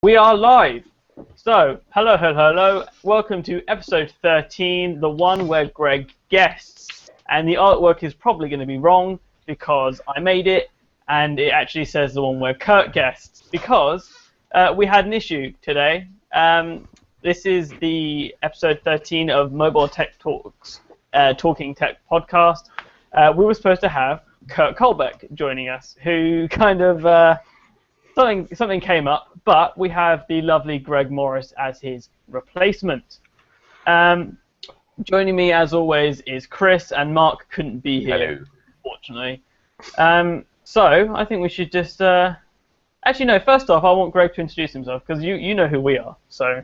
We are live. So, hello. Welcome to episode 13, the one where Greg guests. And the artwork is probably going to be wrong because I made it, and it actually says the one where Kurt guests because we had an issue today. This is the episode 13 of MobileTechTalk's Talkin Tech podcast. We were supposed to have Kurt Colbeck joining us, who kind of something came up, but we have the lovely Greg Morris as his replacement. Joining me, as always, is Chris, and Mark couldn't be here, unfortunately. So I think we should just... Actually, no, first off, I want Greg to introduce himself, because you know who we are, so...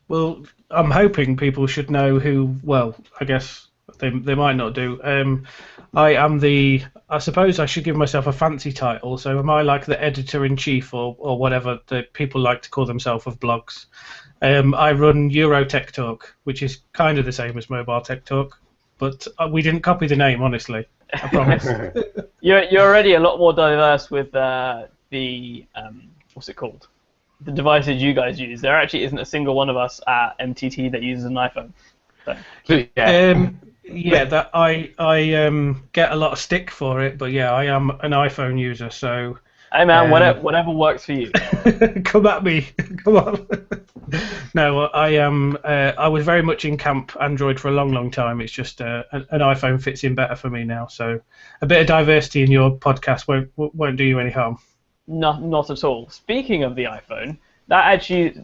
Well, I'm hoping people should know who, well, I guess they might not do. I am I suppose I should give myself a fancy title, so am I like the editor-in-chief or whatever that people like to call themselves of blogs? I run EuroTech which is kind of the same as Mobile Tech Talk, but we didn't copy the name, honestly, I promise. You're already a lot more diverse with what's it called? The devices you guys use. There actually isn't a single one of us at MTT that uses an iPhone. So. Yeah, that I get a lot of stick for it, but yeah, I am an iPhone user, so. Hey man, whatever works for you. Come at me, come on. No, I was very much in camp Android for a long time. It's just an iPhone fits in better for me now. So a bit of diversity in your podcast won't do you any harm. Not at all. Speaking of the iPhone, that actually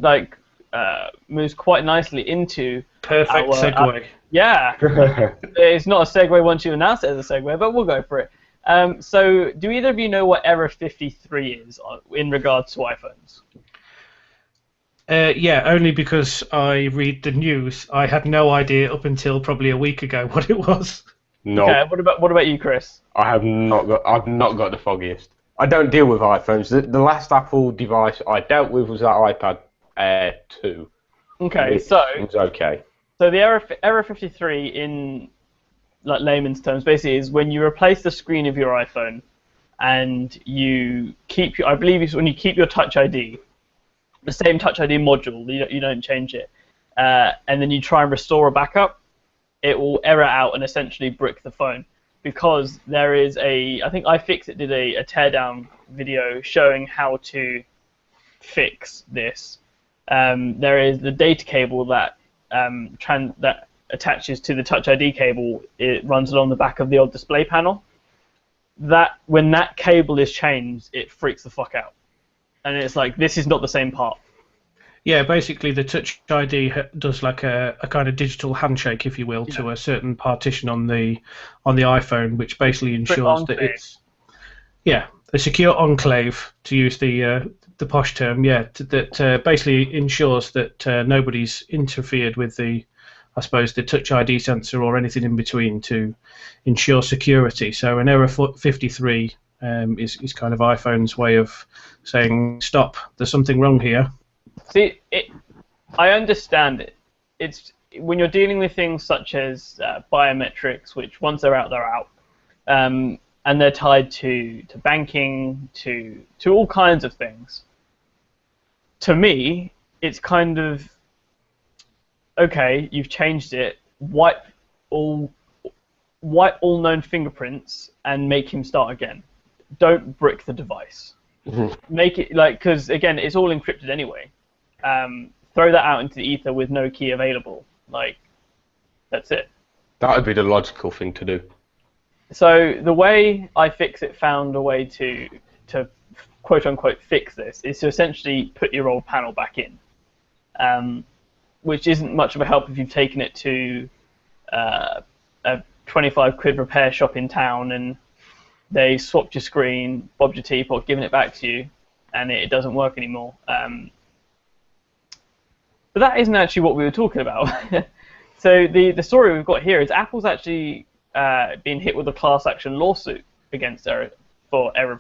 moves quite nicely into perfect segue. Yeah, it's not a segue once you announce it as a segue, but we'll go for it. So, do either of you know what Error 53 is in regards to iPhones? Yeah, only because I read the news. I had no idea up until probably a week ago what it was. No. Okay, what about you, Chris? I've not got the foggiest. I don't deal with iPhones. The last Apple device I dealt with was that iPad Air 2. Okay, it was okay. So the Error 53 in like layman's terms basically is when you replace the screen of your iPhone and you keep I believe it's when you keep your Touch ID, the same Touch ID module, you don't change it, and then you try and restore a backup, it will error out and essentially brick the phone because there is I think iFixit did a teardown video showing how to fix this. There is the data cable that attaches to the Touch ID cable. It runs along the back of the old display panel. When that cable is changed, it freaks the fuck out, and it's like this is not the same part. Yeah, basically the Touch ID does like a kind of digital handshake, if you will, to a certain partition on the iPhone, which basically ensures that it's a secure enclave, to use the posh term. That basically ensures that nobody's interfered with the Touch ID sensor or anything in between to ensure security. So an Error 53 is kind of iPhone's way of saying, stop, there's something wrong here. See, I understand it. It's when you're dealing with things such as biometrics, which once they're out, and they're tied to banking, to all kinds of things. To me, it's kind of okay. You've changed it. Wipe all known fingerprints and make him start again. Don't brick the device. Make it because again, it's all encrypted anyway. Throw that out into the ether with no key available. That's it. That would be the logical thing to do. So the way iFixit found a way to quote unquote fix this is to essentially put your old panel back in, which isn't much of a help if you've taken it to a 25 quid repair shop in town and they swapped your screen, bobbed your teapot, given it back to you, and it doesn't work anymore. But that isn't actually what we were talking about. So the story we've got here is Apple's actually been hit with a class action lawsuit against Error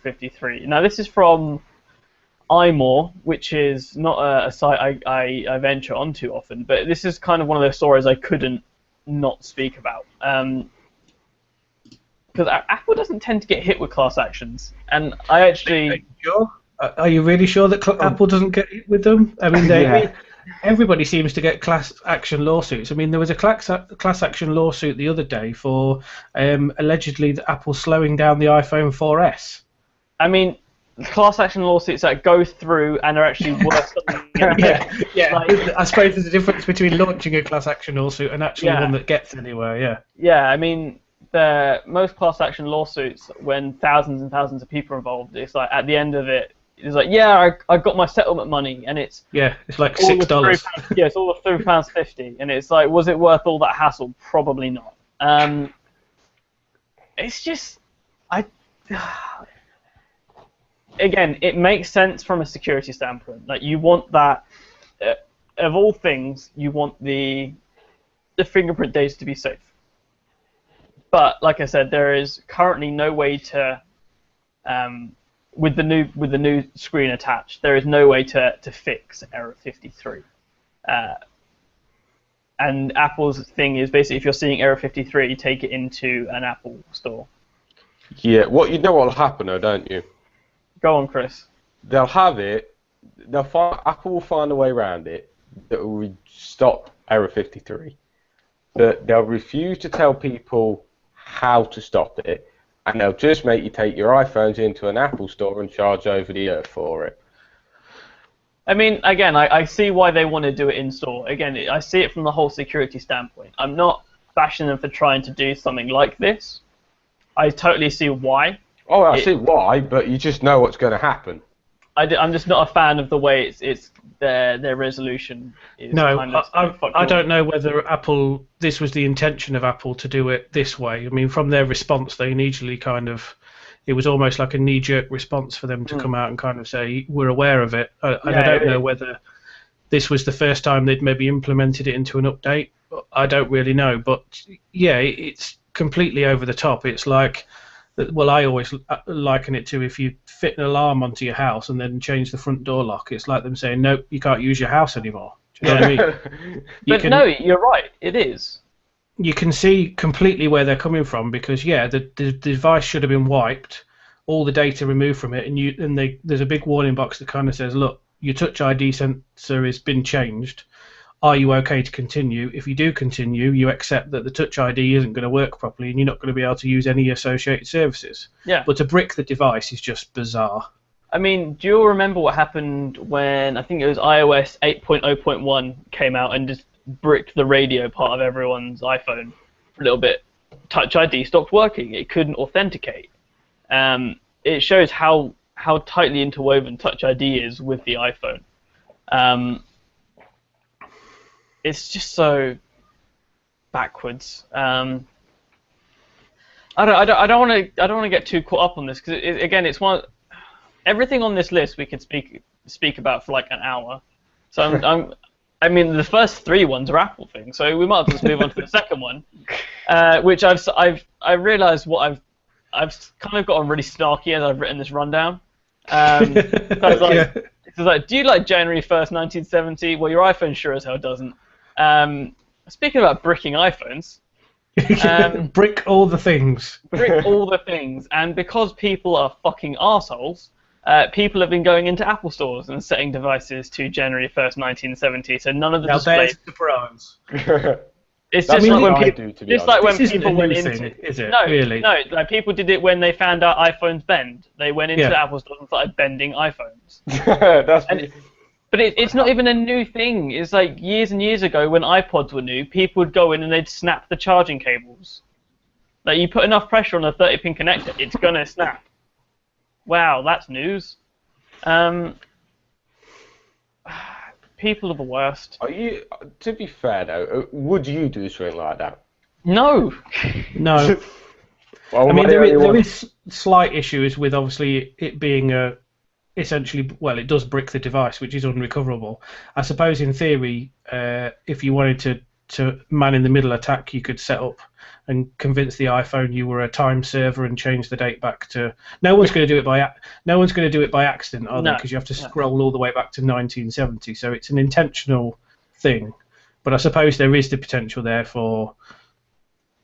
53. Now this is from iMore, which is not a site I venture on too often, but this is kind of one of those stories I couldn't not speak about. Because Apple doesn't tend to get hit with class actions, and I actually... Sure. Are you really sure that Apple doesn't get it with them? I mean, Yeah. everybody seems to get class action lawsuits. I mean, there was a class action lawsuit the other day for allegedly that Apple's slowing down the iPhone 4S. I mean, class action lawsuits that go through and are actually worth something. Yeah. Like, I suppose there's a difference between launching a class action lawsuit and actually Yeah. one that gets anywhere. Yeah. yeah, I mean, most class action lawsuits, when thousands and thousands of people are involved, it's like at the end of it, it's like, yeah, I got my settlement money, and it's It's like all the $6. yeah, it's all of £3.50, and it's like, was it worth all that hassle? Probably not. It's just, again, it makes sense from a security standpoint. Like, you want that, of all things, you want the fingerprint data to be safe. But like I said, there is currently no way to, with the new screen attached, there is no way to fix error 53. And Apple's thing is basically, if you're seeing error 53, take it into an Apple store. Yeah, you know what'll happen though, don't you? Go on, Chris. They'll have it. Apple will find a way around it that will stop error 53. But they'll refuse to tell people how to stop it, and they'll just make you take your iPhones into an Apple store and charge over the earth for it. I mean, again, I see why they want to do it in store. Again, I see it from the whole security standpoint. I'm not bashing them for trying to do something like this. I totally see why. Oh, I see why, but you just know what's going to happen. I'm just not a fan of the way it's their resolution is. No, kind of I don't know whether this was the intention of Apple to do it this way. I mean, from their response, they immediately it was almost like a knee-jerk response for them to come out and kind of say, we're aware of it. And I don't know whether this was the first time they'd maybe implemented it into an update. I don't really know. But, yeah, it's completely over the top. It's like, well, I always liken it to if you fit an alarm onto your house and then change the front door lock. It's like them saying, nope, you can't use your house anymore. Do you know what I mean? No, you're right. It is. You can see completely where they're coming from because, the device should have been wiped, all the data removed from it, and there's a big warning box that kind of says, look, your Touch ID sensor has been changed. Are you okay to continue? If you do continue, you accept that the Touch ID isn't going to work properly and you're not going to be able to use any associated services. Yeah. But to brick the device is just bizarre. I mean, do you all remember what happened when, I think it was iOS 8.0.1 came out and just bricked the radio part of everyone's iPhone for a little bit? Touch ID stopped working. It couldn't authenticate. It shows how tightly interwoven Touch ID is with the iPhone. It's just so backwards. I don't want to get too caught up on this because again, it's everything on this list we could speak about for like an hour. So I mean, the first three ones are Apple things, so we might as well just move on to the second one, which I realised what I've kind of gotten really snarky as I've written this rundown. So I was like, it's like, do you like January 1st, 1970? Well, your iPhone sure as hell doesn't. Speaking about bricking iPhones, brick all the things. Brick all the things, and because people are fucking arseholes, people have been going into Apple stores and setting devices to January 1st, 1970. So none of the displays. Surprise. It's just like when people, went into. Is it? No, really? No. Like people did it when they found out iPhones bend. They went into the Apple stores and started bending iPhones. But it's not even a new thing. It's like years and years ago when iPods were new, people would go in and they'd snap the charging cables. Like, you put enough pressure on a 30-pin connector, it's going to snap. Wow, that's news. People are the worst. To be fair, though, would you do something like that? No. No. Well, I mean, there is slight issues with obviously it being essentially, well, it does brick the device, which is unrecoverable. I suppose in theory, if you wanted to man-in-the-middle attack, you could set up and convince the iPhone you were a time server and change the date back to. No one's going to do it by accident, are they? Because you have to scroll all the way back to 1970. So it's an intentional thing. But I suppose there is the potential there for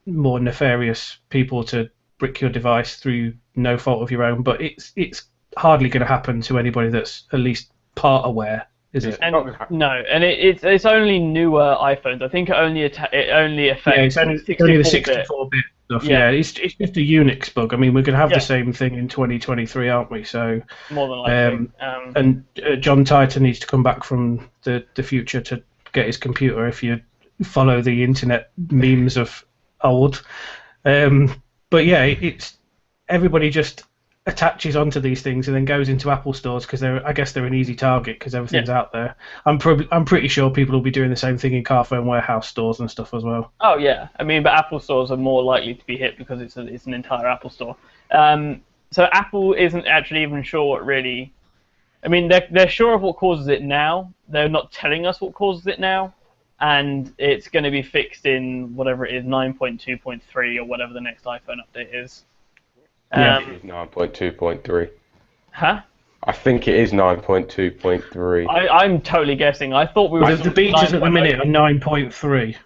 more nefarious people to brick your device through no fault of your own. But it's hardly going to happen to anybody that's at least part aware, is it? And no, and it's only newer iPhones. I think it only affects Yeah, it's only the 64-bit. 64-bit stuff. Yeah. Yeah, it's just a Unix bug. I mean, we're going to have the same thing in 2023, aren't we? So more than likely. And John Titor needs to come back from the future to get his computer. If you follow the internet memes of old, but yeah, it's everybody just attaches onto these things and then goes into Apple stores because I guess they're an easy target because everything's out there. I'm pretty sure people will be doing the same thing in Carphone Warehouse stores and stuff as well. Oh yeah, I mean, but Apple stores are more likely to be hit because it's an entire Apple store. So Apple isn't actually even sure what really. I mean, they're sure of what causes it now. They're not telling us what causes it now, and it's going to be fixed in whatever it is, 9.2.3 or whatever the next iPhone update is. Yeah, it is 9.2.3. Huh? I think it is 9.2.3. I'm totally guessing. I thought we were. The betas at the minute are 9.3.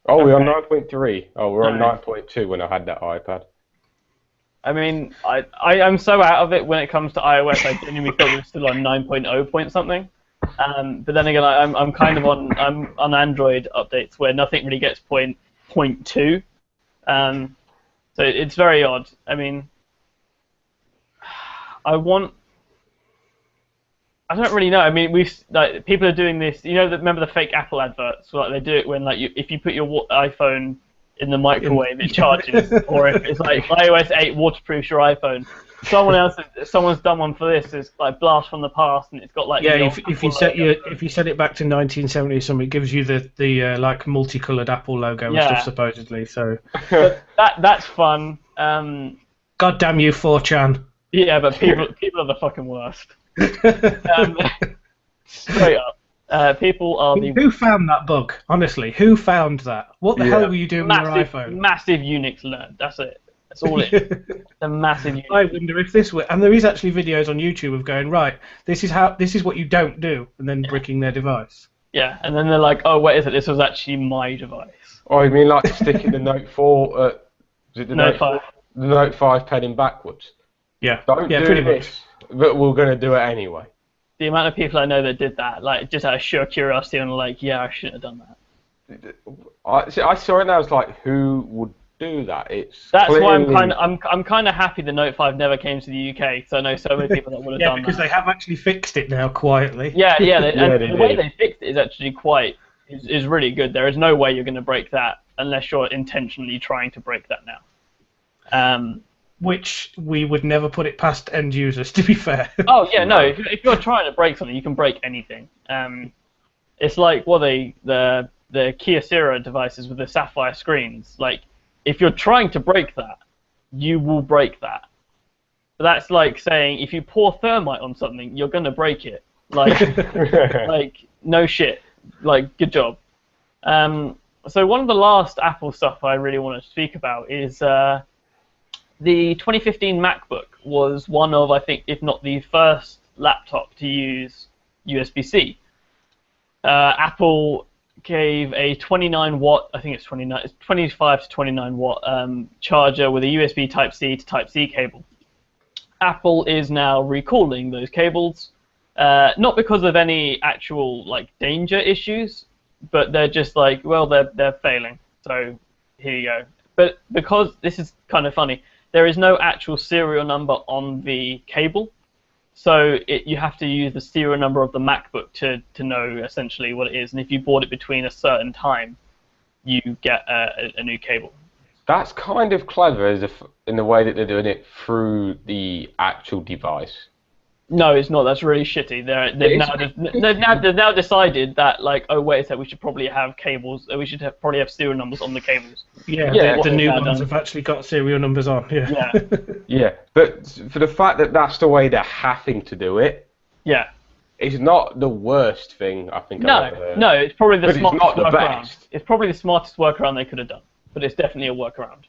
Oh, we're on 9.3. Oh, we're on 9.2 when I had that iPad. I mean, I'm so out of it when it comes to iOS. I genuinely thought we were still on 9.0 point something. But then again, I'm kind of on Android updates where nothing really gets point 0.2. So it's very odd. I mean, I don't really know. I mean, people are doing this. You know, remember the fake Apple adverts? Like they do it when if you put your iPhone in the microwave, it charges, or if it's like iOS 8 waterproofs your iPhone. Someone's done one for this. It's like blast from the past, and it's got like if you set it back to 1970 or something, it gives you the like multicolored Apple logo and stuff supposedly. So that's fun. God damn you, 4chan. Yeah, but people are the fucking worst. Straight up. People are the. Who found that bug? Honestly, who found that? What the hell were you doing with your iPhone? Massive Unix learn. That's it. That's all it is. A massive Unix. I wonder if this were, and there is actually videos on YouTube of going, right, this is what you don't do, and then bricking their device. Yeah, and then they're like, oh, wait, this was actually my device. Oh, you mean like sticking the Note 4 the Note 5. The Note 5 heading backwards? Yeah. Don't do pretty this, much. but we're going to do it anyway. The amount of people I know that did that, like, just out of sheer curiosity, and like, yeah, I shouldn't have done that. I saw it and I was like, who would do that? That's clearly... why I'm kind of happy the Note 5 never came to the UK, so I know so many people that would have done that. Yeah, because they have actually fixed it now quietly. Yeah, the way they fixed it is actually is really good. There is no way you're going to break that unless you're intentionally trying to break that now. Which we would never put it past end users, to be fair. Oh yeah, no. If you're trying to break something, you can break anything. It's like the Kia Ceera devices with the sapphire screens. Like, if you're trying to break that, you will break that. But that's like saying if you pour thermite on something, you're gonna break it. Like, like no shit. Like, good job. So one of the last Apple stuff I really want to speak about is the 2015 MacBook was one of, I think, if not the first laptop to use USB-C. Apple gave a 29 watt, I think it's 25 to 29 watt charger with a USB Type-C to Type-C cable. Apple is now recalling those cables, not because of any actual like danger issues, but they're just like, well, they're failing. So here you go. But because this is kind of funny, there is no actual serial number on the cable, so you have to use the serial number of the MacBook to know essentially what it is. And if you bought it between a certain time, you get a new cable. That's kind of clever in the way that they're doing it through the actual device. No, it's not. That's really shitty. They've now decided that, like, oh wait a sec, we should probably have cables. We should probably have serial numbers on the cables. Yeah, the new ones have actually got serial numbers on. Yeah. Yeah, but for the fact that that's the way they're having to do it. Yeah. It's not the worst thing I think I've ever heard. No, it's probably the smartest it's not the workaround. best. It's probably the smartest workaround they could have done, but it's definitely a workaround.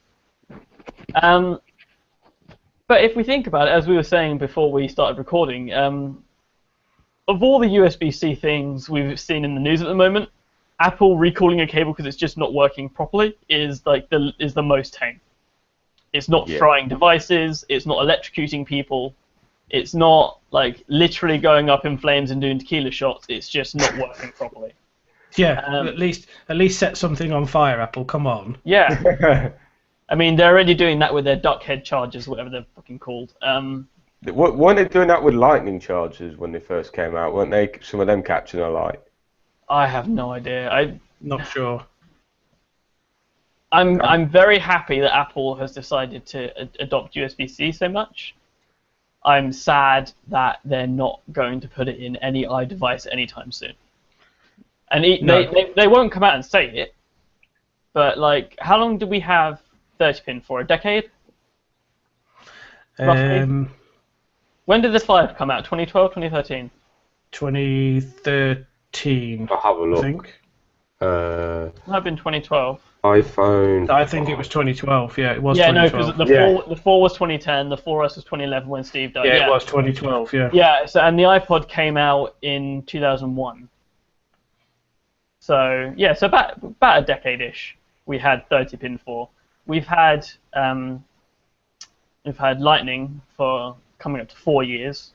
But if we think about it, as we were saying before we started recording, of all the USB-C things we've seen in the news at the moment, Apple recalling a cable because it's just not working properly is the most tame. It's not frying devices. It's not electrocuting people. It's not like literally going up in flames and doing tequila shots. It's just not working properly. Yeah, at least set something on fire, Apple. Come on. Yeah. I mean, they're already doing that with their duck head chargers, whatever they're fucking called. Weren't they doing that with lightning chargers when they first came out? Weren't they? Some of them catching a light. I have no idea. Not sure. I'm very happy that Apple has decided to adopt USB-C so much. I'm sad that they're not going to put it in any iDevice anytime soon. And they won't come out and say it, but like, how long do we have 30-pin for? A decade? Roughly? When did the 5 come out? 2012, 2013? 2013. I'll have a look. I think. It might have been 2012. iPhone. I think it was 2012. Yeah, it was. Yeah, 2012. no, because the 4 was 2010, the 4S was 2011 when Steve died. Yeah, it was 2012. Yeah. Yeah. So and the iPod came out in 2001. So yeah, so about a decade-ish. We had 30-pin for. We've had Lightning for coming up to 4 years.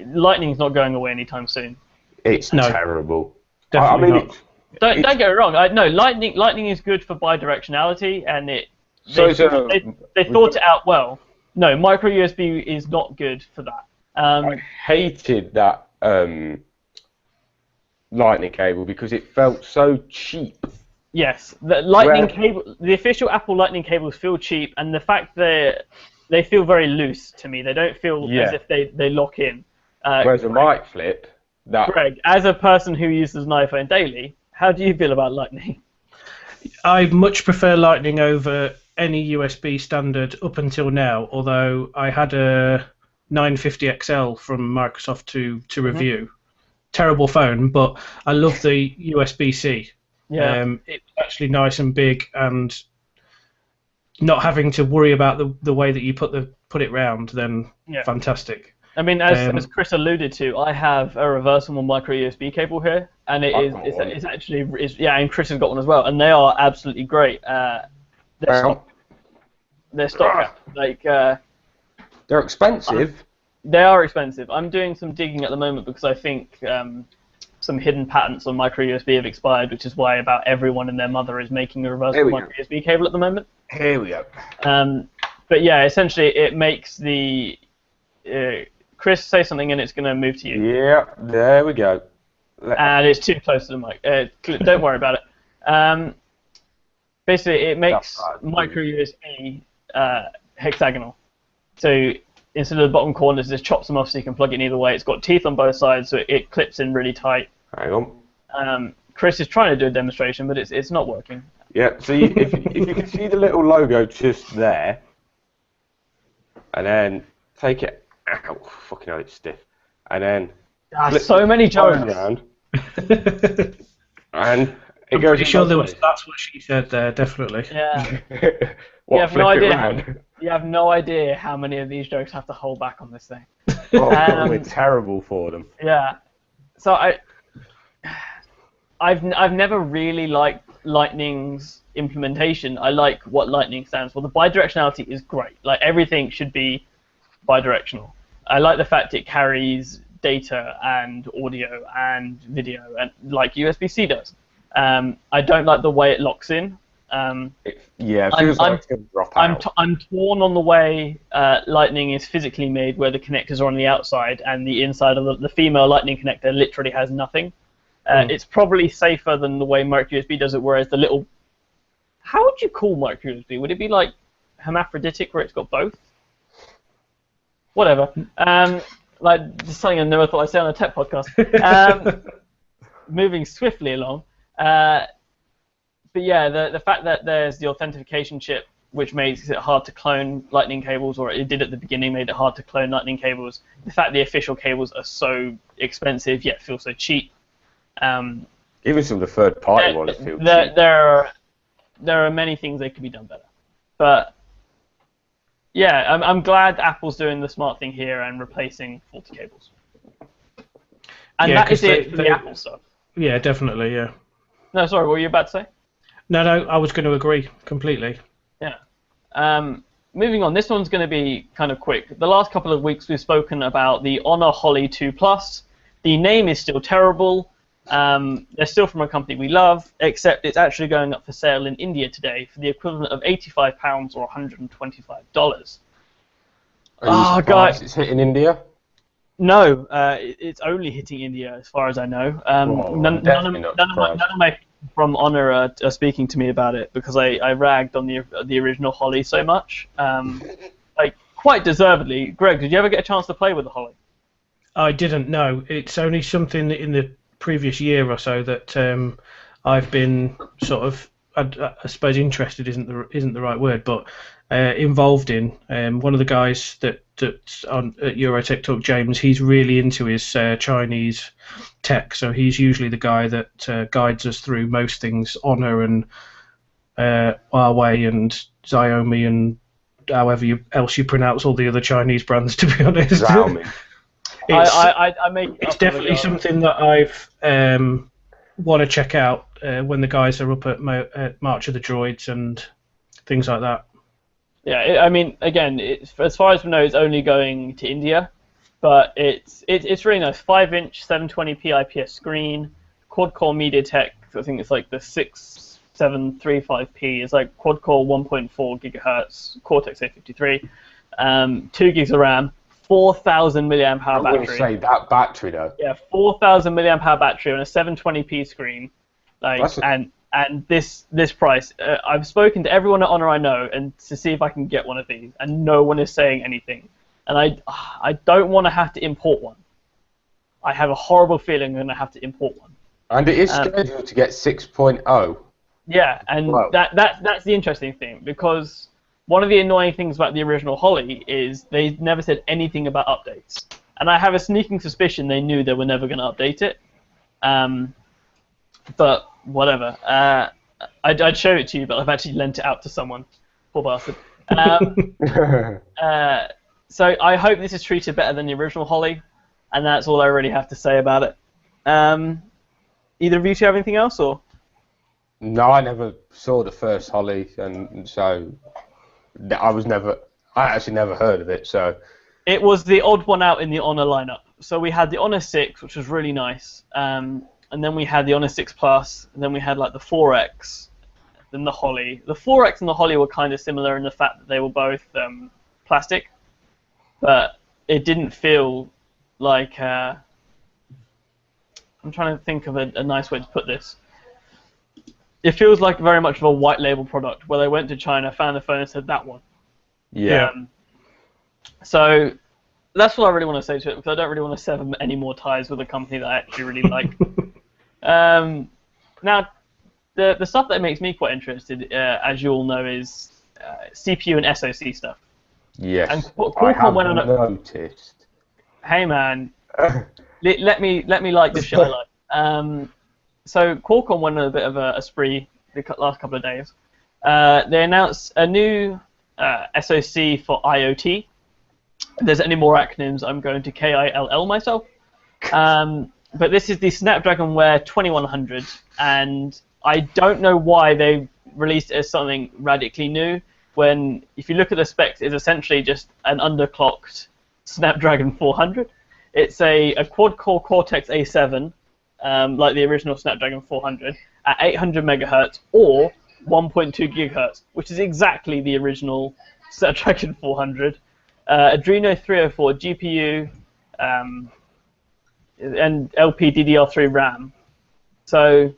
Lightning's not going away anytime soon. It's terrible. Definitely not. Don't get me wrong. No, Lightning is good for bidirectionality, and they thought it out well. No, micro USB is not good for that. I hated that Lightning cable because it felt so cheap. Yes, the Lightning cable, the official Apple Lightning cables feel cheap, and the fact that they feel very loose to me. They don't feel as if they lock in. Whereas a mic flip, Greg, as a person who uses an iPhone daily, how do you feel about Lightning? I much prefer Lightning over any USB standard up until now, although I had a 950 XL from Microsoft to review. Terrible phone, but I love the USB-C. Yeah. It's actually nice and big, and not having to worry about the way that you put it round, then fantastic. I mean, as Chris alluded to, I have a reversible micro USB cable here, and it's actually and Chris has got one as well, and they are absolutely great. They're stock like they're expensive. They are expensive. I'm doing some digging at the moment because I think some hidden patents on micro USB have expired, which is why about everyone and their mother is making a reversible micro USB cable at the moment. Here we go. But yeah, essentially it makes the Chris, say something and it's going to move to you. Yeah, there we go. And it's too close to the mic. Don't worry about it. Basically, it makes micro USB hexagonal. So instead of the bottom corners, it just chops them off so you can plug it in either way. It's got teeth on both sides, so it clips in really tight. Hang on. Chris is trying to do a demonstration, but it's not working. Yeah, see, if you can see the little logo just there, and then take it. Ow, fucking hell, it's stiff. And then so many jokes. Around, and I'm pretty sure that's what she said there, definitely. Yeah. You have no idea. You have no idea how many of these jokes have to hold back on this thing. We're terrible for them. Yeah. So I've never really liked Lightning's implementation. I like what Lightning stands for. The bidirectionality is great. Like, everything should be bidirectional. I like the fact it carries data and audio and video, and like USB-C does. I don't like the way it locks in. It feels like it's going to drop out. I'm torn on the way Lightning is physically made, where the connectors are on the outside and the inside of the female Lightning connector literally has nothing. It's probably safer than the way micro USB does it, whereas the little... How would you call micro USB? Would it be like hermaphroditic, where it's got both? Whatever. Like, just something I never thought I'd say on a tech podcast. Moving swiftly along. But yeah, the fact that there's the authentication chip, which makes it hard to clone Lightning cables, or it did at the beginning, made it hard to clone Lightning cables. The fact the official cables are so expensive yet feel so cheap. Even some of the third-party ones feel cheap. There are many things that could be done better. But yeah, I'm glad Apple's doing the smart thing here and replacing faulty cables. And that is it for the Apple stuff. Yeah, definitely, yeah. No, sorry, what were you about to say? No, I was going to agree completely. Yeah. moving on. This one's going to be kind of quick. The last couple of weeks we've spoken about the Honor Holly 2 Plus. The name is still terrible. They're still from a company we love, except it's actually going up for sale in India today for the equivalent of £85 or $125. Are you surprised it's hitting India? No, it's only hitting India as far as I know. None of my from Honor are speaking to me about it because I ragged on the original Holly so much, like quite deservedly. Greg, did you ever get a chance to play with the Holly? I didn't know. It's only something in the previous year or so that I've been sort of, I suppose interested isn't the right word, but involved in. One of the guys that's on at MobileTechTalk, James, he's really into his Chinese tech, so he's usually the guy that guides us through most things, Honor and Huawei and Xiaomi and however else you pronounce all the other Chinese brands, to be honest. Xiaomi. It's definitely something that I've want to check out when the guys are up at March of the Droids and things like that. Yeah, I mean, again, as far as we know, it's only going to India, but it's really nice. 5-inch 720p IPS screen, quad-core MediaTek. I think it's like the 6735P. It's like quad-core 1.4 gigahertz Cortex A53, 2 gigs of RAM. 4,000 milliamp hour battery. I'm going to say that battery though. Yeah, 4,000 milliamp hour battery on a 720p screen, and this price. I've spoken to everyone at Honor I know and to see if I can get one of these, and no one is saying anything. And I don't want to have to import one. I have a horrible feeling I'm going to have to import one. And it is scheduled to get 6.0. Yeah, and that's the interesting thing, because one of the annoying things about the original Holly is they never said anything about updates. And I have a sneaking suspicion they knew they were never going to update it. But whatever. I'd show it to you, but I've actually lent it out to someone. Poor bastard. So I hope this is treated better than the original Holly, and that's all I really have to say about it. Either of you two have anything else, or? No, I never saw the first Holly, and so I actually never heard of it. So it was the odd one out in the Honor lineup. So we had the Honor 6, which was really nice, and then we had the Honor 6 Plus, and then we had like the 4X, then the Holly. The 4X and the Holly were kind of similar in the fact that they were both plastic, but it didn't feel like. I'm trying to think of a nice way to put this. It feels like very much of a white label product where they went to China, found the phone, and said that one. Yeah. So that's what I really want to say to it, because I don't really want to sever any more ties with a company that I actually really like. Now, the stuff that makes me quite interested, as you all know, is CPU and SoC stuff. Yes. And I have noticed. Hey man, let me like this shit I like. So Qualcomm went on a bit of a spree the last couple of days. They announced a new SoC for IoT. If there's any more acronyms, I'm going to KILL myself. But this is the Snapdragon Wear 2100, and I don't know why they released it as something radically new, when if you look at the specs, it's essentially just an underclocked Snapdragon 400. It's a quad-core Cortex A7, like the original Snapdragon 400, at 800 megahertz or 1.2 gigahertz, which is exactly the original Snapdragon 400. Adreno 304 GPU and LPDDR3 RAM. So,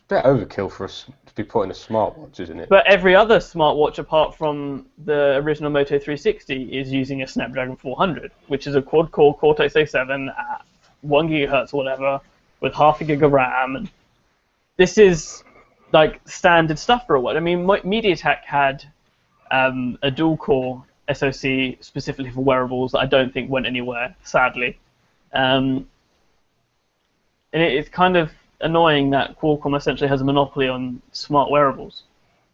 bit overkill for us to be put in a smartwatch, isn't it? But every other smartwatch apart from the original Moto 360 is using a Snapdragon 400, which is a quad-core Cortex A7 at 1 gigahertz or whatever, with half a gig of RAM. And this is like standard stuff for a while. I mean, MediaTek had a dual-core SoC specifically for wearables that I don't think went anywhere, sadly. And it's kind of annoying that Qualcomm essentially has a monopoly on smart wearables,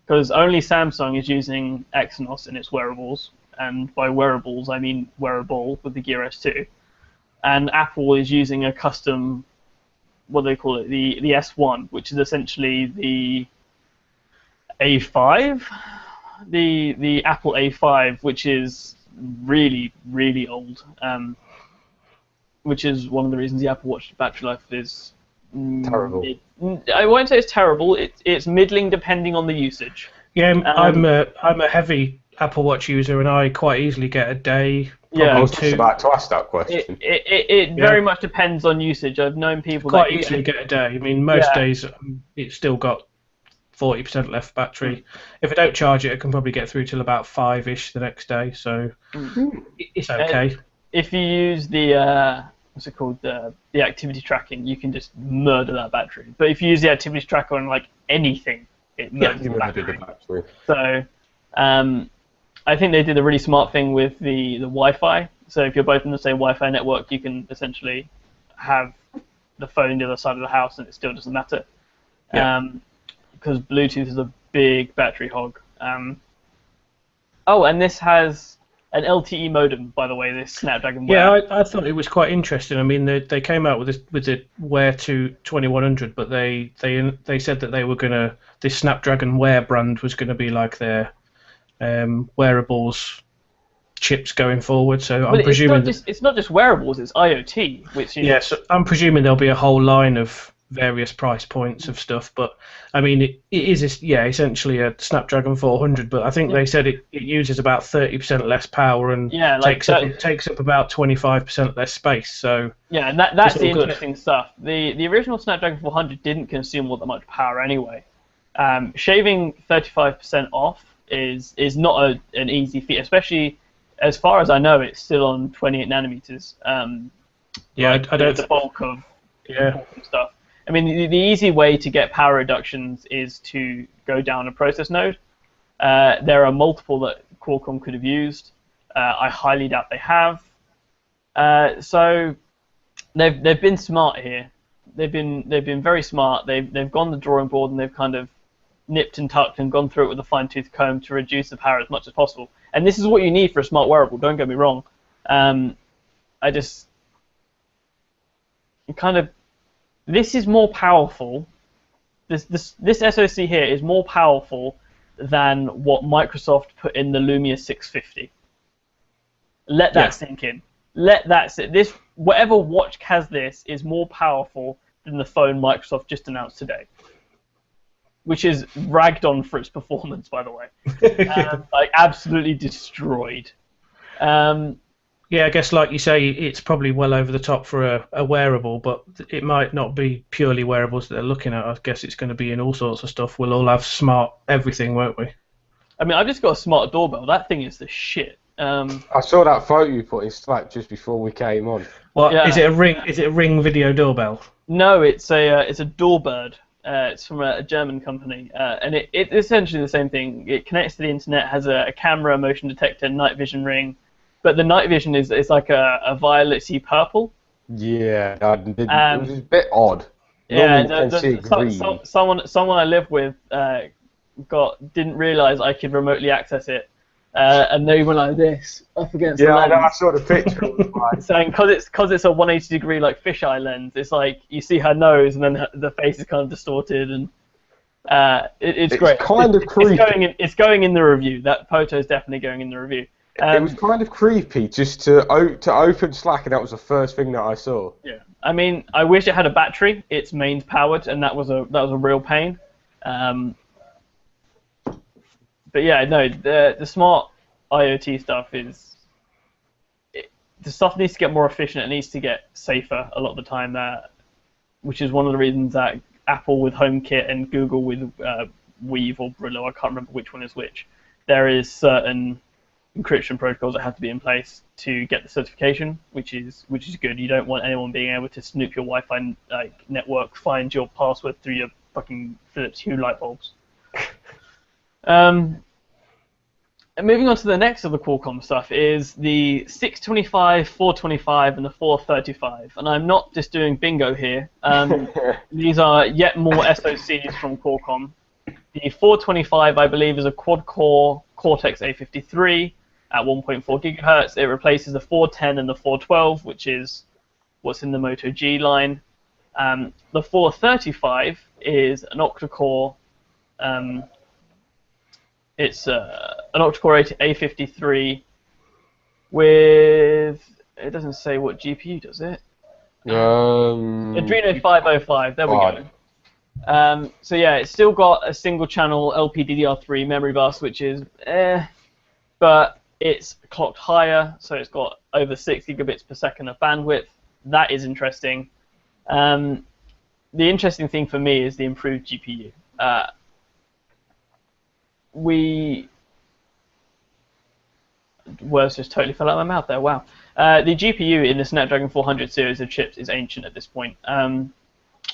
because only Samsung is using Exynos in its wearables, and by wearables I mean wearable with the Gear S2, and Apple is using a custom, what do they call it, the S1, which is essentially the A5, the Apple A5, which is really, really old, which is one of the reasons the Apple Watch battery life is Terrible. I won't say it's terrible. It's middling depending on the usage. Yeah, I'm a heavy Apple Watch user, and I quite easily get a day. I was two. just about to ask that question. It very much depends on usage. I've known people quite that easily get a day. I mean, most days it's still got 40% left battery. If I don't charge it, I can probably get through till about 5-ish the next day. So it's okay. If you use the what's it called, the activity tracking, you can just murder that battery. But if you use the activity tracker on like anything, it murders the battery. So I think they did a really smart thing with the Wi-Fi. So if you're both in the same Wi-Fi network, you can essentially have the phone on the other side of the house, and it still doesn't matter. Because Bluetooth is a big battery hog. Oh, and this has an LTE modem, by the way. This Snapdragon Wear. Yeah, I thought it was quite interesting. I mean, they came out with the Wear 2 2100, but they said that they were gonna, this Snapdragon Wear brand was gonna be like their wearables chips going forward. So I'm presuming it's not just wearables; it's IoT, which is so I'm presuming there'll be a whole line of various price points of stuff. But I mean, it is essentially a Snapdragon 400, but I think they said it uses about 30% less power and takes up about 25% less space. So and that's the interesting stuff. The original Snapdragon 400 didn't consume all that much power anyway. Shaving 35% off is not an easy feat, especially as far as I know, it's still on 28 nanometers. I don't. The bulk of stuff. I mean, the easy way to get power reductions is to go down a process node. There are multiple that Qualcomm could have used. I highly doubt they have. So they've been smart here. They've been very smart. They've gone the drawing board, and they've kind of nipped and tucked and gone through it with a fine-tooth comb to reduce the power as much as possible. And this is what you need for a smart wearable. Don't get me wrong. This is more powerful. This SoC here is more powerful than what Microsoft put in the Lumia 650. Let that sink in. Let that sit. This whatever watch has this is more powerful than the phone Microsoft just announced today, which is ragged on for its performance, by the way. Like absolutely destroyed. I guess like you say, it's probably well over the top for a wearable, but it might not be purely wearables that they're looking at. I guess it's going to be in all sorts of stuff. We'll all have smart everything, won't we? I mean, I've just got a smart doorbell. That thing is the shit. I saw that photo you put in Slack just before we came on. Is it a Ring? Is it a Ring video doorbell? No, it's a Doorbird. It's from a German company, and it's essentially the same thing. It connects to the internet, has a camera, motion detector, night vision ring. But the night vision is like a violet-y purple. Yeah, it was a bit odd. Someone I live with didn't realise I could remotely access it, and they went like this up against the lens. Yeah, I saw the picture. Saying because it's a 180-degree like fisheye lens, it's like you see her nose and then the face is kind of distorted, and it's great. Kind of creepy. It's going in the review. That photo is definitely going in the review. It was kind of creepy just to open Slack, and that was the first thing that I saw. Yeah, I mean, I wish it had a battery. It's mains powered, and that was a real pain. But yeah, no, the smart IoT stuff the stuff needs to get more efficient. It needs to get safer a lot of the time. Which is one of the reasons that Apple with HomeKit and Google with Weave or Brillo, I can't remember which one is which. There is certain encryption protocols that have to be in place to get the certification, which is good. You don't want anyone being able to snoop your Wi-Fi network, find your password through your fucking Philips Hue light bulbs. And moving on to the next of the Qualcomm stuff is the 625, 425, and the 435. And I'm not just doing bingo here. These are yet more SoCs from Qualcomm. The 425, I believe, is a quad-core Cortex A53 at 1.4 gigahertz. It replaces the 410 and the 412, which is what's in the Moto G line. The 435 is an octa-core It's an octa-core A53 with, it doesn't say what GPU, does it? Adreno 505, there we go. So yeah, it's still got a single channel LPDDR3 memory bus, which is but it's clocked higher, so it's got over 6 gigabits per second of bandwidth. That is interesting. The interesting thing for me is the improved GPU. Words just totally fell out of my mouth there, wow. The GPU in the Snapdragon 400 series of chips is ancient at this point.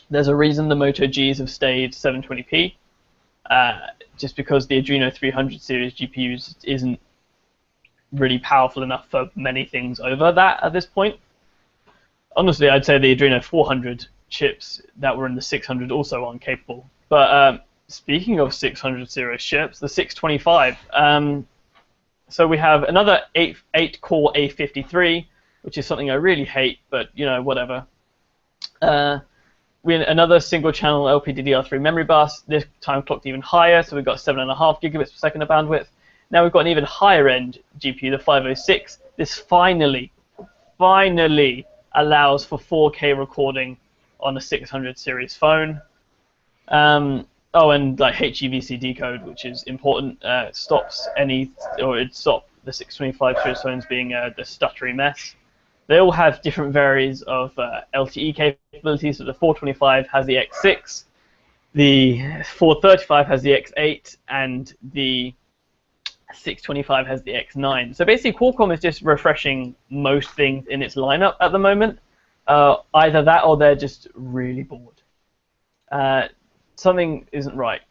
There's a reason the Moto Gs have stayed 720p, just because the Adreno 300 series GPUs isn't really powerful enough for many things over that at this point. Honestly, I'd say the Adreno 400 chips that were in the 600 also aren't capable. But speaking of 600 series chips, the 625. So we have another 8-core A53, which is something I really hate, but you know, whatever. We have another single-channel LPDDR3 memory bus. This time clocked even higher, so we've got 7.5 gigabits per second of bandwidth. Now we've got an even higher-end GPU, the 506. This finally allows for 4K recording on a 600 series phone. Oh, and like HEVC decode, which is important. It stops the 625 series phones being the stuttery mess. They all have different varies of LTE capabilities. So the 425 has the X6, the 435 has the X8, and the 625 has the X9. So basically, Qualcomm is just refreshing most things in its lineup at the moment. Either that or they're just really bored. Something isn't right.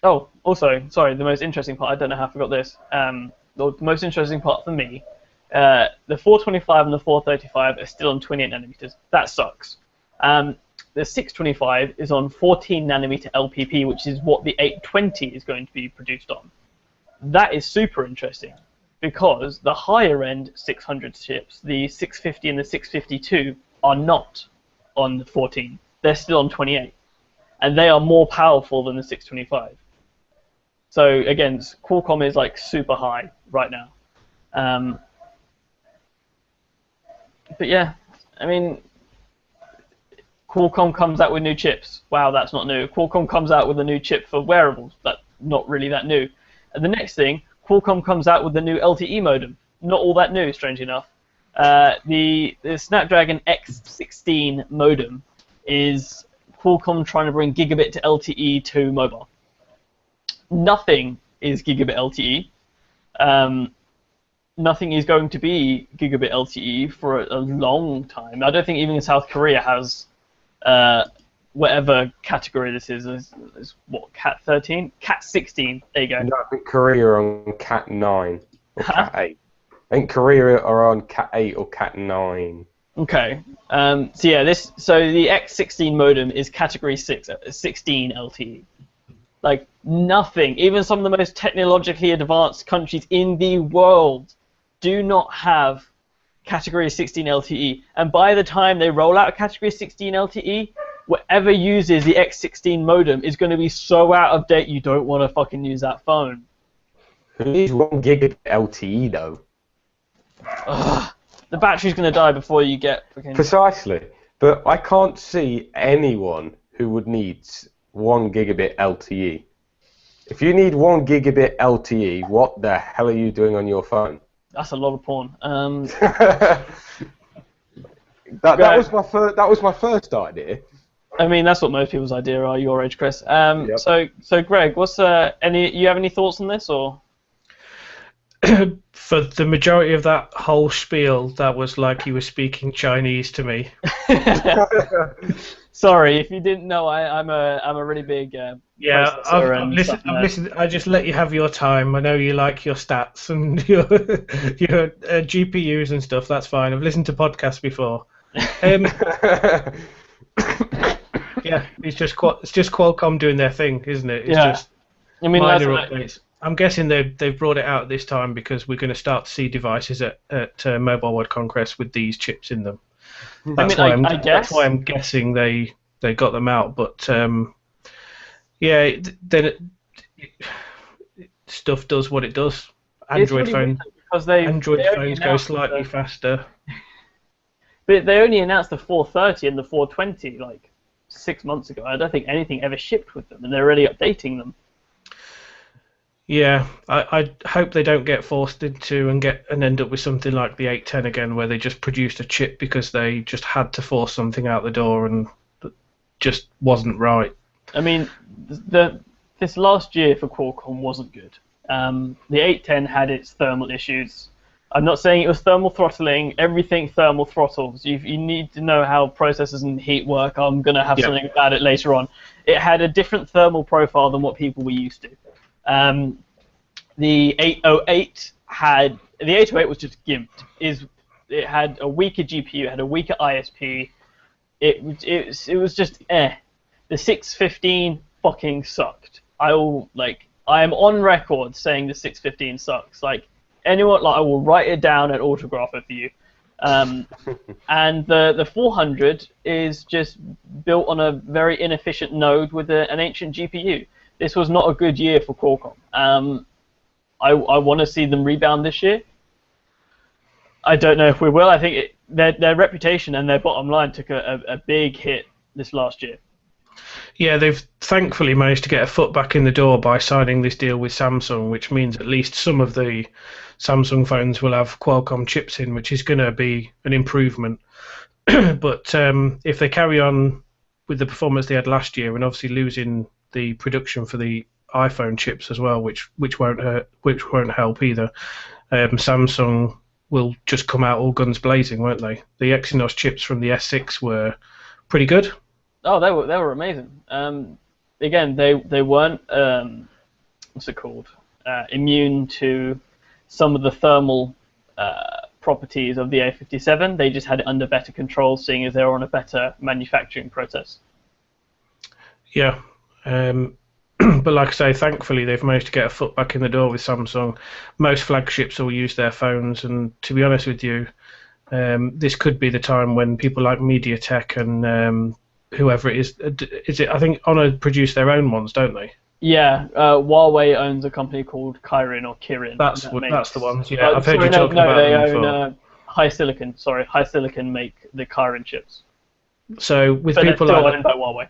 Oh, also, sorry, the most interesting part, I don't know how I forgot this. The most interesting part for me, the 425 and the 435 are still on 28 nanometers. That sucks. The 625 is on 14 nanometer LPP, which is what the 820 is going to be produced on. That is super interesting because the higher end 600 chips, the 650 and the 652, are not on 14. They're still on 28. And they are more powerful than the 625. So again, Qualcomm is like super high right now. But yeah, I mean, Qualcomm comes out with new chips. Wow, that's not new. Qualcomm comes out with a new chip for wearables. That's not really that new. And the next thing, Qualcomm comes out with the new LTE modem. Not all that new, strangely enough. The Snapdragon X16 modem is Qualcomm trying to bring gigabit to LTE to mobile. Nothing is gigabit LTE. Nothing is going to be gigabit LTE for a long time. I don't think even South Korea has whatever category this is what, Cat 13? Cat 16, there you go. No, I think Korea are on Cat 9 or Cat 8. I think Korea are on Cat 8 or Cat 9. Okay. So yeah, the X16 modem is category 16 LTE. Like nothing, even some of the most technologically advanced countries in the world do not have category 16 LTE. And by the time they roll out category 16 LTE, whatever uses the X16 modem is going to be so out of date you don't want to fucking use that phone. Who needs 1 gigabit LTE though? Ugh. The battery's going to die before you get... Precisely. But I can't see anyone who would need 1 gigabit LTE. If you need 1 gigabit LTE, what the hell are you doing on your phone? That's a lot of porn. That was my first idea. I mean, that's what most people's idea are, your age, Chris. Yep. So Greg, what's you have any thoughts on this, or? For the majority of that whole spiel, that was like he was speaking Chinese to me. Sorry, if you didn't know, I'm a really big yeah. I've listened. I just let you have your time. I know you like your stats and your GPUs and stuff. That's fine. I've listened to podcasts before. Yeah, it's just Qualcomm doing their thing, isn't it? It's just minor updates. I'm guessing they've brought it out this time because we're going to start to see devices at Mobile World Congress with these chips in them. That's why I'm guessing they got them out. But yeah, then stuff does what it does. It's really weird because Android they only phones go announced slightly faster. But they only announced the 430 and the 420 like 6 months ago. I don't think anything ever shipped with them, and they're already updating them. Yeah, I hope they don't get forced into and end up with something like the 810 again, where they just produced a chip because they just had to force something out the door and it just wasn't right. I mean, this last year for Qualcomm wasn't good. The 810 had its thermal issues. I'm not saying it was thermal throttling. Everything thermal throttles. You need to know how processors and heat work. I'm going to have something about it later on. It had a different thermal profile than what people were used to. The 808 was just gimped. It had a weaker GPU, it had a weaker ISP. It was just eh. The 615 fucking sucked. I am on record saying the 615 sucks. Like anyone, I will write it down and autograph it for you. And the 400 is just built on a very inefficient node with an ancient GPU. This was not a good year for Qualcomm. I want to see them rebound this year. I don't know if we will. I think their reputation and their bottom line took a big hit this last year. Yeah, they've thankfully managed to get a foot back in the door by signing this deal with Samsung, which means at least some of the Samsung phones will have Qualcomm chips in, which is going to be an improvement. But if they carry on with the performance they had last year, and obviously losing the production for the iPhone chips as well, which won't help either, Samsung will just come out all guns blazing, won't they? The Exynos chips from the S6 were pretty good. Oh, they were amazing. Again, they weren't what's it called? Immune to some of the thermal properties of the A57. They just had it under better control, seeing as they were on a better manufacturing process. Yeah. But like I say, thankfully they've managed to get a foot back in the door with Samsung. Most flagships will use their phones, and to be honest with you, this could be the time when people like MediaTek and whoever it is it? I think Honor produce their own ones, don't they? Yeah, Huawei owns a company called Kirin. That's the ones. Yeah, I've heard you talking about they them before. own High Silicon. Sorry, High Silicon make the Kirin chips. So with but people they're still like owned by Huawei.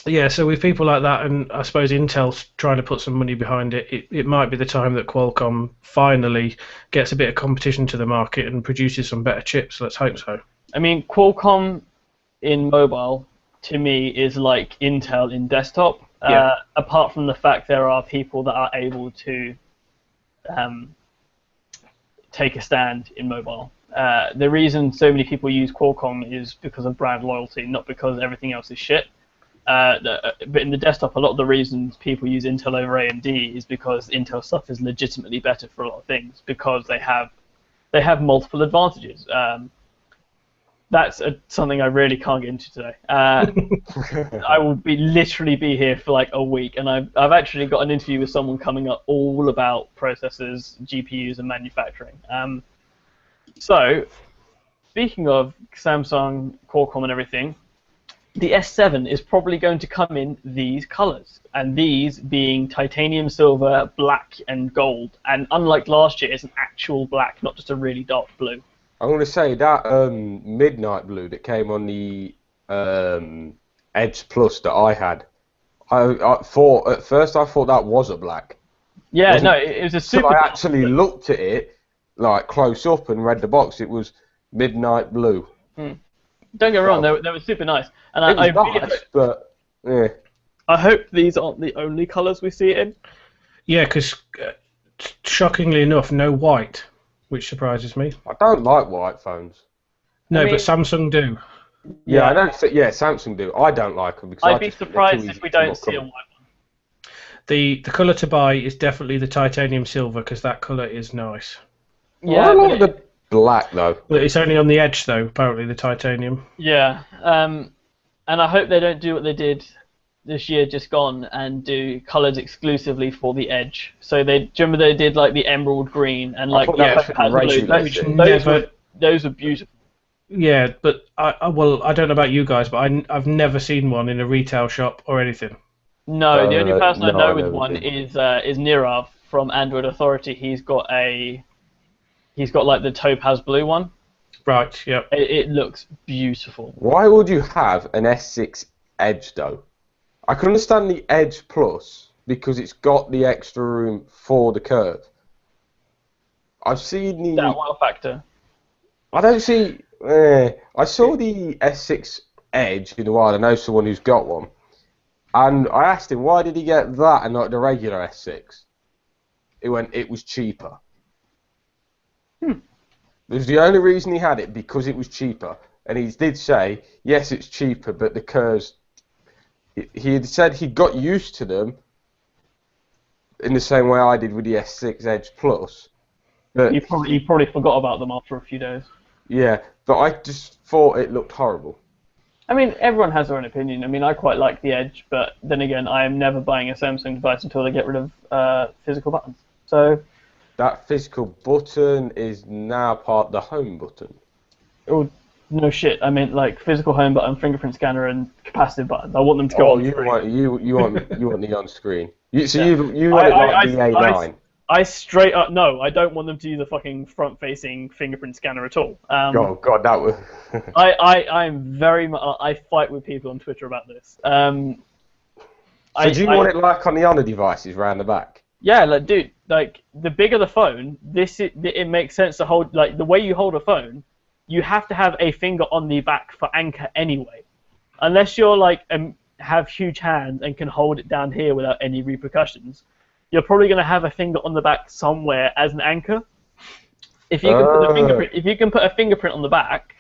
Yeah, so with people like that, and I suppose Intel's trying to put some money behind it, it might be the time that Qualcomm finally gets a bit of competition to the market and produces some better chips. Let's hope so. I mean, Qualcomm in mobile, to me, is like Intel in desktop. Yeah. Apart from the fact there are people that are able to take a stand in mobile. The reason so many people use Qualcomm is because of brand loyalty, not because everything else is shit. But in the desktop, a lot of the reasons people use Intel over AMD is because Intel stuff is legitimately better for a lot of things because they have multiple advantages. That's something I really can't get into today. I will literally be here for like a week, and I've actually got an interview with someone coming up all about processors, GPUs, and manufacturing. So, speaking of Samsung, Qualcomm, and everything, the S7 is probably going to come in these colors, and these being titanium silver, black, and gold. And unlike last year, it's an actual black, not just a really dark blue. I'm going to say that midnight blue that came on the Edge Plus that I had. At first I thought that was a black. Yeah, no, it was a super. So I actually looked at it like close up and read the box. It was midnight blue. Don't get me wrong, they were super nice, and it was nice, but yeah. I hope these aren't the only colours we see it in. Yeah, because shockingly enough, no white, which surprises me. I don't like white phones. No, but Samsung do. Yeah, I don't think. Yeah, Samsung do. I don't like them because I'd be surprised if we don't see a white one. The colour to buy is definitely the titanium silver because that colour is nice. Yeah, I like the black though. But it's only on the Edge though. Apparently the titanium. Yeah, and I hope they don't do what they did this year just gone and do colours exclusively for the Edge. So do you remember they did like the emerald green and like those are beautiful. Yeah, but I don't know about you guys, but I've never seen one in a retail shop or anything. No, the only person I No, know I with never one did. is Nirav from Android Authority. He's got like the topaz blue one. Right. Yep. It looks beautiful. Why would you have an S6 Edge though? I can understand the Edge Plus because it's got the extra room for the curve. I've seen That the. wow factor. I don't see. I saw the S6 Edge in a while. I know someone who's got one, and I asked him why did he get that and not the regular S6. He went, it was cheaper. It was the only reason he had it because it was cheaper, and he did say yes, it's cheaper, but the curves. He had said he got used to them in the same way I did with the S6 Edge Plus. But You probably forgot about them after a few days. yeah, but I just thought it looked horrible. I mean, everyone has their own opinion. I mean, I quite like the Edge, but then again, I am never buying a Samsung device until they get rid of physical buttons. So, That physical button is now part of the home button. oh, no shit. I mean, like physical home button, fingerprint scanner, and capacitive buttons. I want them to go on you screen. want you want the on screen. You Yeah. you want it like the A9. I straight up no. I don't want them to use a fucking front-facing fingerprint scanner at all. Oh God, that was. I'm very much. I fight with people on Twitter about this. So do you want it like on the Honor devices round the back? Yeah, like dude, like the bigger the phone, it makes sense to hold like the way you hold a phone. You have to have a finger on the back for anchor anyway, unless you're like have huge hands and can hold it down here without any repercussions. You're probably going to have a finger on the back somewhere as an anchor. If you can put a fingerprint on the back,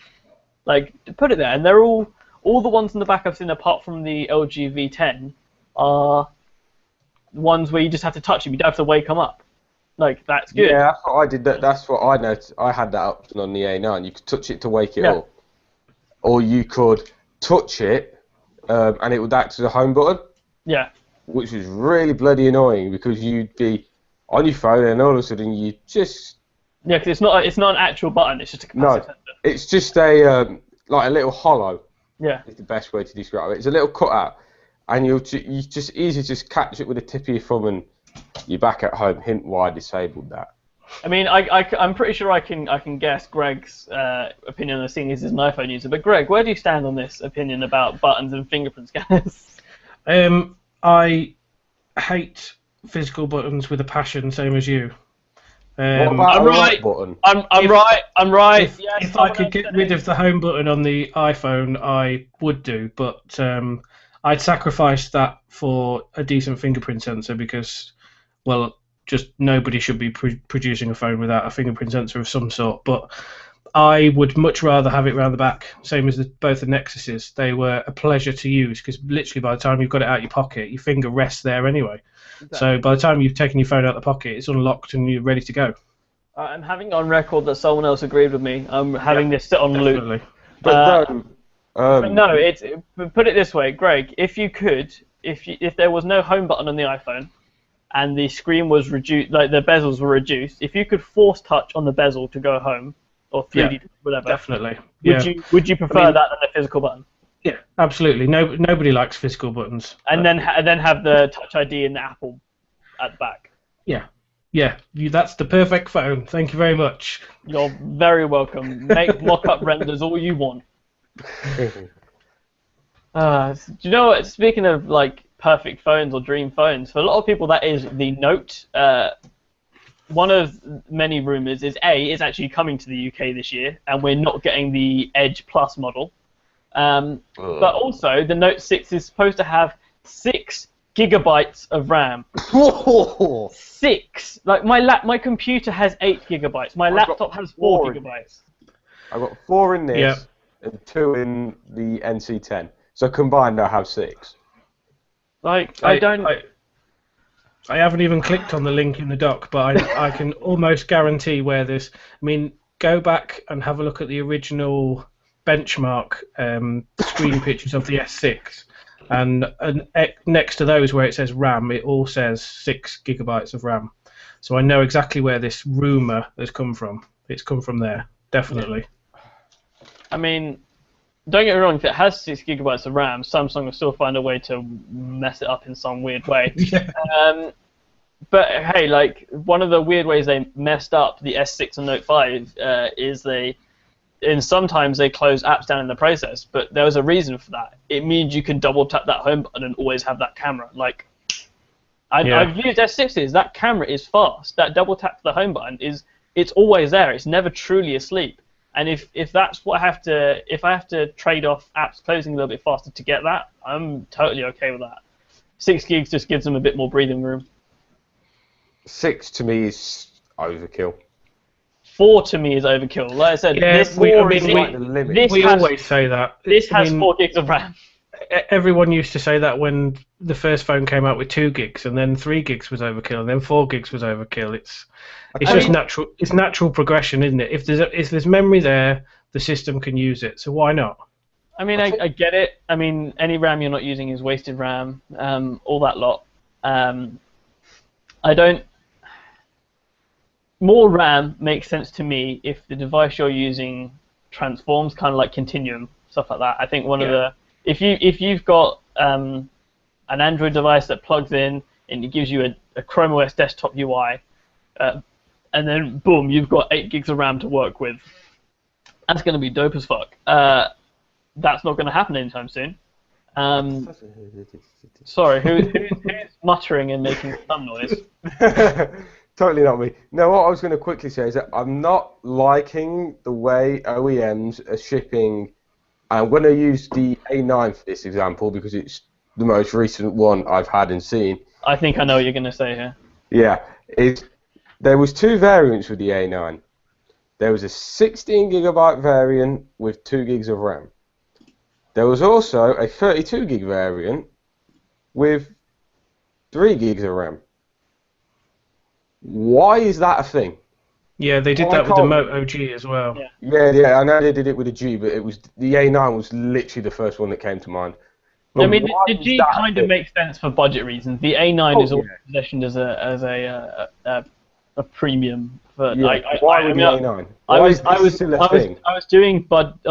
like put it there, and they're all the ones on the back I've seen apart from the LG V10 are ones where you just have to touch them. You don't have to wake them up. Like that's good. Yeah, that's what I did. That's what I noticed. I had that option on the A9. You could touch it to wake it up, or you could touch it, and it would act as a home button. Yeah. Which was really bloody annoying because you'd be on your phone and all of a sudden you just. Yeah, because it's not an actual button. It's just a capacitive sensor. It's just a like a little hollow. Yeah. Is the best way to describe it. It's a little cutout, and you just easily just catch it with the tip of your thumb and you're back at home. Hint why I disabled that. I mean, I'm pretty sure I can guess Greg's opinion on this thing. He's an iPhone user, but Greg, where do you stand on this opinion about buttons and fingerprint scanners? I hate physical buttons with a passion, same as you. What about I'm a right. button? I'm right. If I could get rid of the home button on the iPhone, I would do, but I'd sacrifice that for a decent fingerprint sensor because, well, just nobody should be producing a phone without a fingerprint sensor of some sort. But I would much rather have it round the back, same as both the Nexuses. They were a pleasure to use because literally by the time you've got it out your pocket, your finger rests there anyway. Exactly. So by the time you've taken your phone out of the pocket, it's unlocked and you're ready to go. I'm having on record that someone else agreed with me. I'm having this sit on loop. But put it this way, Greg. If there was no home button on the iPhone, and the screen was reduced, like the bezels were reduced, if you could force touch on the bezel to go home, or 3D, whatever. Definitely. Would you prefer that than a physical button? Yeah, absolutely. Nobody likes physical buttons. And then have the Touch ID and the Apple at the back. Yeah. That's the perfect phone. Thank you very much. You're very welcome. Make mock-up renders all you want. Do you know what? Speaking of like perfect phones or dream phones, for a lot of people that is the Note. One of many rumours is it's actually coming to the UK this year, and we're not getting the Edge Plus model. But also, the Note 6 is supposed to have 6 gigabytes of RAM. 6! Like my computer has 8 gigabytes. My laptop has 4 gigabytes. I've got 4 in this and 2 in the NC10. So combined, I have 6. Like I haven't even clicked on the link in the doc, but I can almost guarantee where this. I mean, go back and have a look at the original benchmark screen pictures of the S6, and next to those where it says RAM, it all says 6 gigabytes of RAM. So I know exactly where this rumor has come from. It's come from there, definitely. I mean, don't get me wrong, if it has 6 GB of RAM, Samsung will still find a way to mess it up in some weird way. Yeah. But hey, like one of the weird ways they messed up the S6 and Note 5 is sometimes they close apps down in the process, but there was a reason for that. It means you can double tap that home button and always have that camera. Like I've used S6s, that camera is fast. That double tap to the home button it's always there. It's never truly asleep. And if that's what if I have to trade off apps closing a little bit faster to get that, I'm totally okay with that. 6 gigs just gives them a bit more breathing room. 6 to me is overkill. 4 to me is overkill. Like I said, we always say that. This has 4 gigs of RAM. Everyone used to say that when the first phone came out with 2 gigs, and then 3 gigs was overkill, and then 4 gigs was overkill. It's just natural. It's natural progression, isn't it? If there's memory there, the system can use it. So why not? I mean, I get it. I mean, any RAM you're not using is wasted RAM. All that lot. More RAM makes sense to me if the device you're using transforms, kind of like Continuum, stuff like that. I think if you've got an Android device that plugs in and it gives you a Chrome OS desktop UI, and then boom, you've got 8 gigs of RAM to work with. That's going to be dope as fuck. That's not going to happen anytime soon. Sorry, who's muttering and making some noise? Totally not me. No, what I was going to quickly say is that I'm not liking the way OEMs are shipping. I'm going to use the A9 for this example because it's the most recent one I've had and seen. I think I know what you're going to say here. Yeah, there was 2 variants with the A9. There was a 16 gigabyte variant with 2 gigs of RAM. There was also a 32 gig variant with 3 gigs of RAM. Why is that a thing? Yeah, they did that with the Moto G as well. Yeah, I know they did it with the G, but the A9 was literally the first one that came to mind. But I mean, the G kind of makes sense for budget reasons. The A9 is always positioned as a premium. But why would the A9? I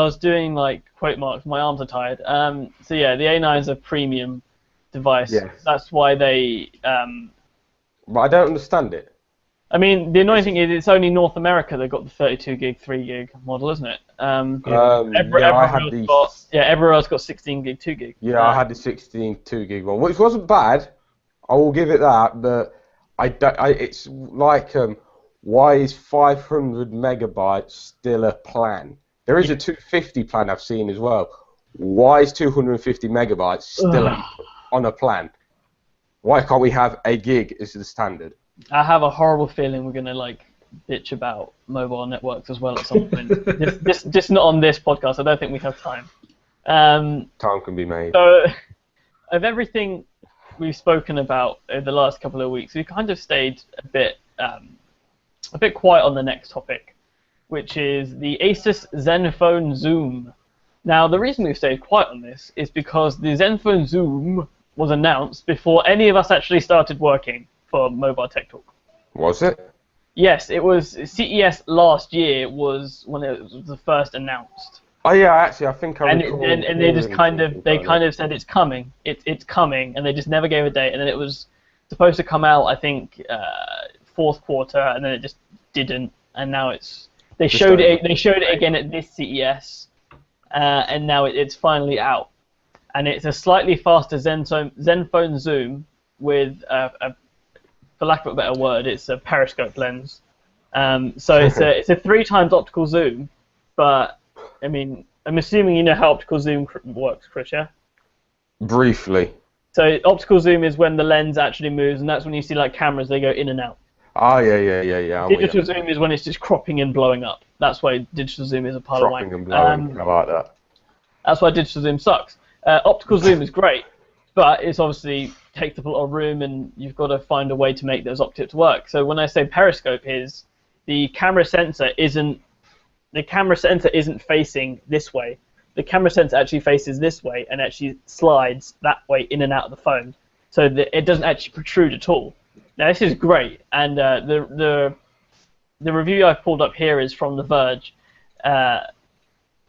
was doing like quote marks. My arms are tired. So yeah, the A9 is a premium device. Yes. That's why they. But I don't understand it. I mean, the annoying thing is it's only North America that got the 32 gig, 3 gig model, isn't it? Everywhere else got 16 gig, 2 gig. Yeah, I had the 16 2 gig one, which wasn't bad. I will give it that, but it's like, why is 500 megabytes still a plan? There is a 250 plan I've seen as well. Why is 250 megabytes still on a plan? Why can't we have a gig as the standard? I have a horrible feeling we're gonna like bitch about mobile networks as well at some point. just not on this podcast. I don't think we have time. Time can be made. So, of everything we've spoken about over the last couple of weeks, we've kind of stayed a bit quiet on the next topic, which is the Asus Zenfone Zoom. Now, the reason we've stayed quiet on this is because the Zenfone Zoom was announced before any of us actually started working for MobileTechTalk. Was it? Yes, it was. CES last year was when it was the first announced. Oh yeah, actually, I think I. And they just kind of said it's coming, it's coming, and they just never gave a date. And then it was supposed to come out, I think, fourth quarter, and then it just didn't. And now they showed it again at this CES, and now it's finally out. And it's a slightly faster Zenfone Zoom with for lack of a better word, it's a periscope lens. So it's a 3 times optical zoom, but I mean, I'm assuming you know how optical zoom works, Chris, yeah? Briefly. So optical zoom is when the lens actually moves, and that's when you see like cameras, they go in and out. Oh yeah. Digital zoom is when it's just cropping and blowing up. That's why digital zoom is a pile of wank. Cropping and blowing. I like that. That's why digital zoom sucks. Optical zoom is great, but it's obviously takes up a lot of room, and you've got to find a way to make those optics work. So when I say periscope, is the camera sensor isn't facing this way. The camera sensor actually faces this way and actually slides that way in and out of the phone, so that it doesn't actually protrude at all. Now this is great, and the review I've pulled up here is from The Verge.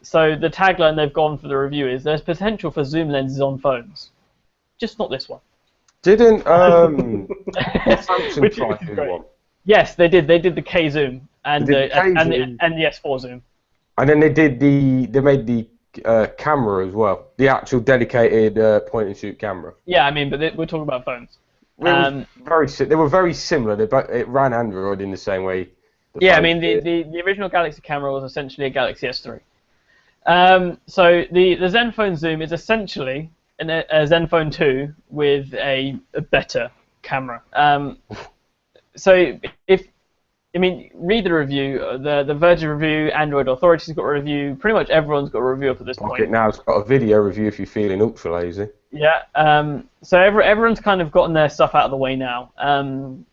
So the tagline they've gone for the review is there's potential for zoom lenses on phones, just not this one. Didn't Samsung Which try is to do great. one? Yes, they did. They did the K zoom and They did the K and zoom. the S4 zoom. And then they made the camera as well, the actual dedicated point and shoot camera. Yeah, I mean, but we're talking about phones. They were very similar. It ran Android in the same way. Yeah, I mean, the original Galaxy camera was essentially a Galaxy S3. So the Zenfone Zoom is essentially a Zenfone 2 with a better camera. So read the review. The Virgin review, Android Authority's got a review. Pretty much everyone's got a review up at this point. Pocket Now's got a video review if you're feeling ultra lazy. Yeah. So everyone's kind of gotten their stuff out of the way now. And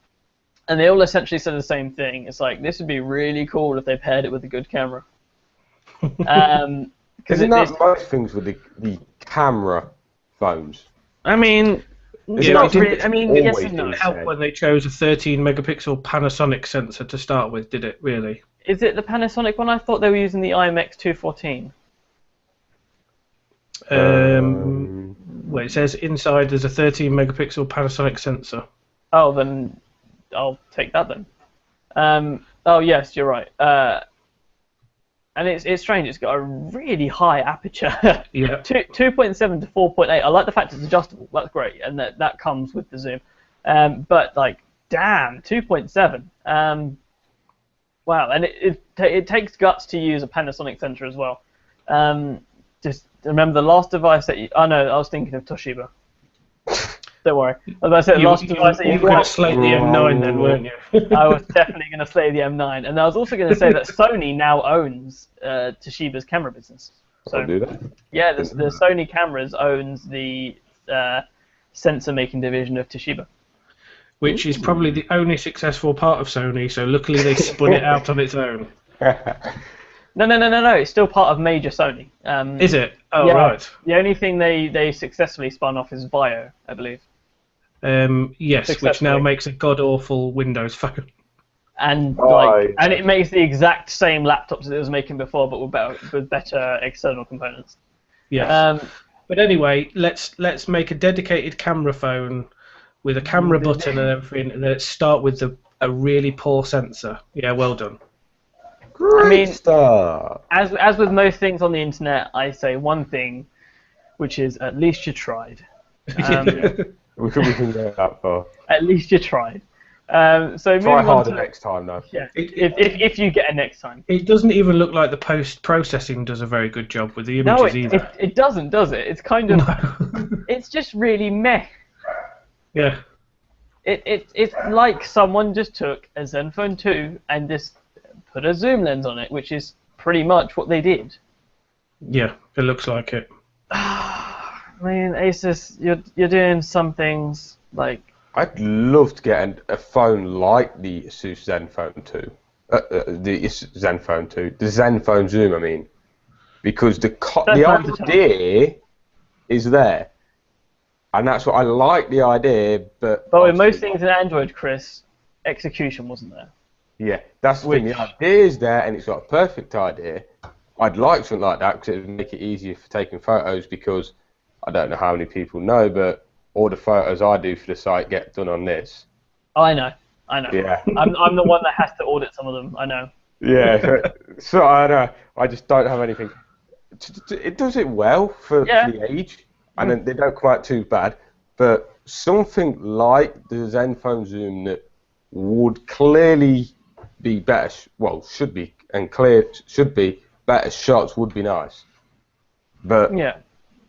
they all essentially said the same thing. It's like, this would be really cool if they paired it with a good camera. Isn't that most things with the camera phones? I mean, it's not really, I mean, yes and no. It didn't help when they chose a 13-megapixel Panasonic sensor to start with, did it, really? Is it the Panasonic one? I thought they were using the IMX214. Well, it says inside there's a 13-megapixel Panasonic sensor. Oh, then I'll take that then. Oh, yes, you're right. And it's strange. It's got a really high aperture. Yeah. 2.7 to 4.8. I like the fact it's adjustable. That's great, and that comes with the zoom. But like, damn, 2.7. Wow, and it takes guts to use a Panasonic sensor as well. Just remember the last device that you. Oh no, I was thinking of Toshiba. Don't worry. I was about to say the last device that you were going to slate the M9 then, weren't you? I was definitely going to slay the M9, and I was also going to say that Sony now owns Toshiba's camera business. So, I'll do that. Yeah, the Sony cameras owns the sensor-making division of Toshiba. Which is probably the only successful part of Sony, so luckily they spun it out on its own. No. It's still part of major Sony. Is it? Oh, yeah, right. The only thing they successfully spun off is Vio, I believe. Yes, which now makes a god-awful Windows phone. And and it makes the exact same laptops that it was making before, but with better external components. Yeah. But anyway, let's make a dedicated camera phone with a camera button and everything, and let's start with a really poor sensor. Yeah, well done. Great stuff. As with most things on the internet, I say one thing, which is at least you tried. We can go that far. At least you tried. So try harder next time, though. Yeah, if you get a next time. It doesn't even look like the post-processing does a very good job with the images either. It doesn't, does it? It's kind of... It's just really meh. Yeah. It's like someone just took a Zenfone 2 and just put a zoom lens on it, which is pretty much what they did. Yeah, it looks like it. I mean, Asus, you're doing some things like... I'd love to get a phone like the Asus Zenfone 2. The Zenfone 2. The Zenfone Zoom, I mean. Because the idea is there. And that's what I like the idea, but... But with most things in Android, Chris, execution wasn't there. Yeah, that's the thing. The idea is there, and it's got a perfect idea. I'd like something like that because it would make it easier for taking photos because... I don't know how many people know, but all the photos I do for the site get done on this. Oh, I know. Yeah. I'm the one that has to audit some of them. I know. Yeah. So I know. I just don't have anything. It does it well for the age, and then they don't come out too bad. But something like the Zenfone Zoom that would clearly be better. Should be better shots would be nice. But yeah.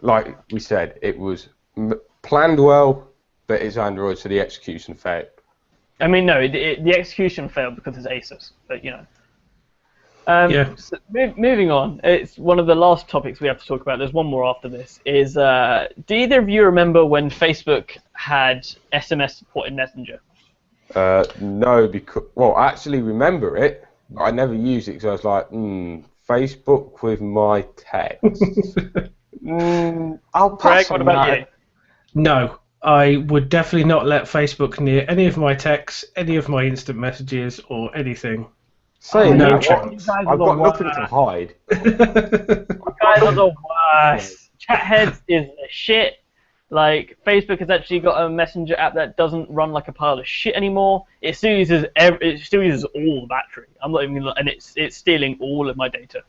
Like we said, it was planned well, but it's Android, so the execution failed. I mean, no, the execution failed because it's Asus, but you know. So moving on, it's one of the last topics we have to talk about. There's one more after this. Is do either of you remember when Facebook had SMS support in Messenger? No, because I actually remember it, but I never used it because I was like, Facebook with my text. I'll pass. Greg, what about you? No, I would definitely not let Facebook near any of my texts, any of my instant messages, or anything. Saying no that, chance. I've got nothing to hide. You guys are the worst. Chatheads is the shit. Like, Facebook has actually got a messenger app that doesn't run like a pile of shit anymore. It still uses all the battery. I'm not even, and it's stealing all of my data.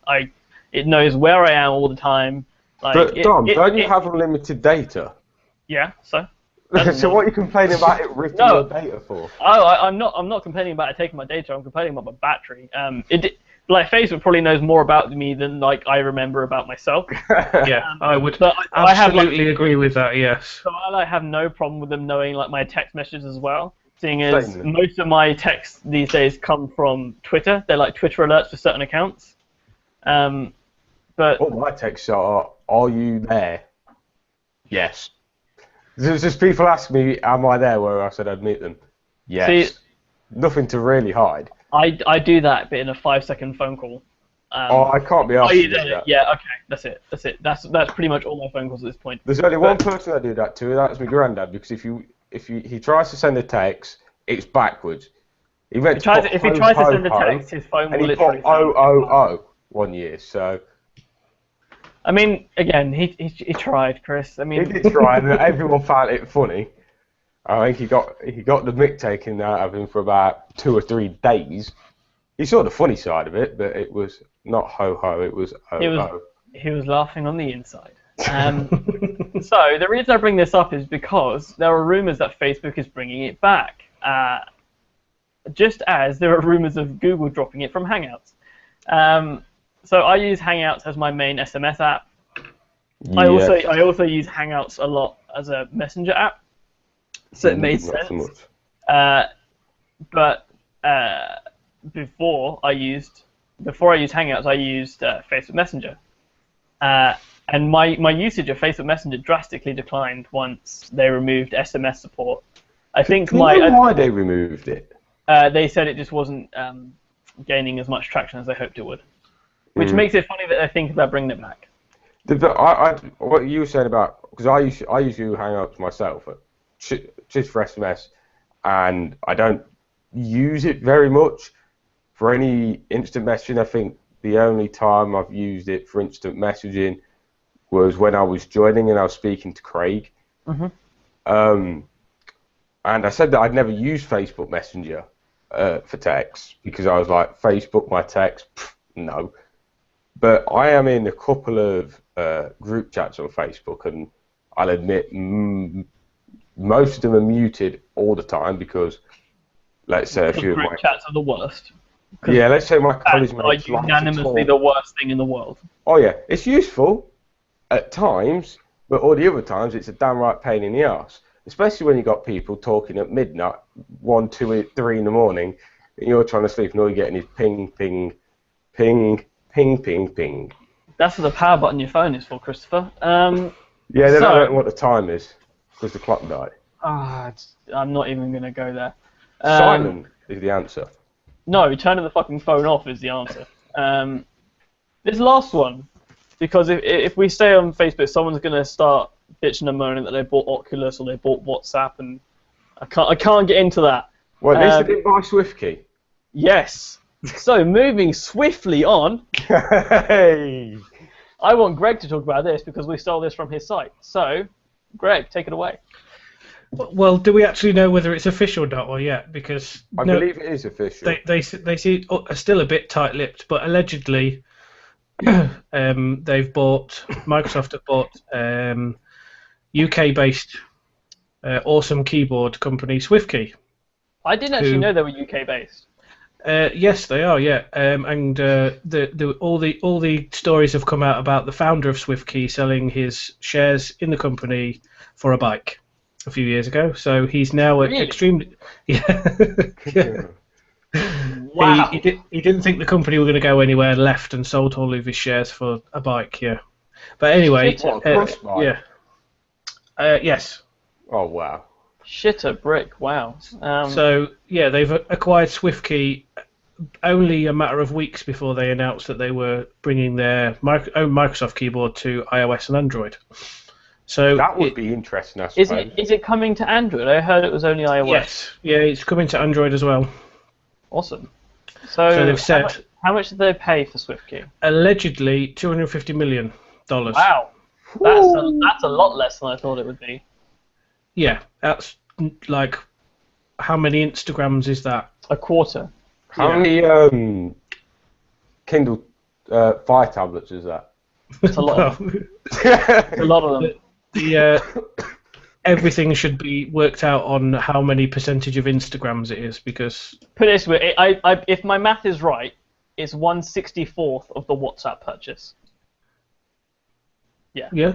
It knows where I am all the time. Like, But Dom, don't you have unlimited data? Yeah, so. So what are you complaining about it ripping your data for? Oh, I'm not complaining about it taking my data. I'm complaining about my battery. Like Facebook probably knows more about me than like I remember about myself. Yeah, I would But absolutely agree with that. Yes. So I have no problem with them knowing like my text messages as well. Seeing as Same. most of my texts these days come from Twitter. They're like Twitter alerts for certain accounts. But All my texts are you there? Yes. There's just people ask me, am I there, where I said I'd meet them. Yes. See, nothing to really hide. I do that, but in a 5-second phone call. I can't be asked to do that. Yeah, okay, that's it. That's pretty much all my phone calls at this point. There's only one person I do that to, and that's my granddad, because if he tries to send a text, it's backwards. If he tries to send a text, his phone and will he literally. put 000 one year, so. I mean, again, he tried, Chris. I mean, He did try, and everyone found it funny. I think he got the mick taken out of him for about 2 or 3 days. He saw the funny side of it, but it was not ho-ho, it was oh-oh. He was laughing on the inside. So the reason I bring this up is because there are rumors that Facebook is bringing it back, just as there are rumors of Google dropping it from Hangouts. So I use Hangouts as my main SMS app. I also use Hangouts a lot as a messenger app. So it made sense. So much. But before I used Hangouts, I used Facebook Messenger. And my usage of Facebook Messenger drastically declined once they removed SMS support. I think Do you know why they removed it? They said it just wasn't gaining as much traction as they hoped it would, which makes it funny that they're thinking about bringing it back. What you were saying about, because I use Hangouts myself, just for SMS, and I don't use it very much for any instant messaging. I think the only time I've used it for instant messaging was when I was joining and I was speaking to Craig. And I said that I'd never used Facebook Messenger for text because I was like, Facebook, my text, no. But I am in a couple of group chats on Facebook, and I'll admit most of them are muted all the time because, let's say, Group chats are the worst. Yeah, let's say my college mates are unanimously the worst thing in the world. Oh yeah, it's useful at times, but all the other times it's a downright pain in the arse. Especially when you got people talking at midnight, 1, 2, 3 in the morning, and you're trying to sleep, and all you're getting is ping, ping, ping, ping, ping, ping. That's what the power button on your phone is for, Christopher. Yeah, they don't know what the time is because the clock died. I'm not even going to go there. Silent is the answer. No, turning the fucking phone off is the answer. This last one, because if we stay on Facebook, someone's going to start bitching and moaning that they bought Oculus or they bought WhatsApp, and I can't get into that. Well, at least they didn't buy SwiftKey. Yes. So moving swiftly on. Hey. I want Greg to talk about this because we stole this from his site. So, Greg, take it away. Well, do we actually know whether it's official or not or yet? Because I believe it is official. They see still a bit tight-lipped, but allegedly Microsoft have bought UK-based awesome keyboard company SwiftKey. I didn't actually know they were UK-based. Yes, they are. Yeah, and all the stories have come out about the founder of SwiftKey selling his shares in the company for a bike a few years ago. So he's now extremely. Yeah. Wow. He didn't think the company were going to go anywhere, left and sold all of his shares for a bike. Yeah. But anyway, yes. Oh wow. Shit a brick, wow. So, yeah, they've acquired SwiftKey only a matter of weeks before they announced that they were bringing their own Microsoft keyboard to iOS and Android. So that would be interesting, I suppose. Is it coming to Android? I heard it was only iOS. Yes, yeah, it's coming to Android as well. Awesome. So they've said how much did they pay for SwiftKey? allegedly $250 million. Wow, that's a lot less than I thought it would be. Yeah, that's like, how many Instagrams is that? A quarter. How many Kindle Fire tablets is that? It's a lot. Of them. A lot of them. Everything should be worked out on how many percentage of Instagrams it is, because Put it this way, if my math is right, it's 1/64th of the WhatsApp purchase. yeah,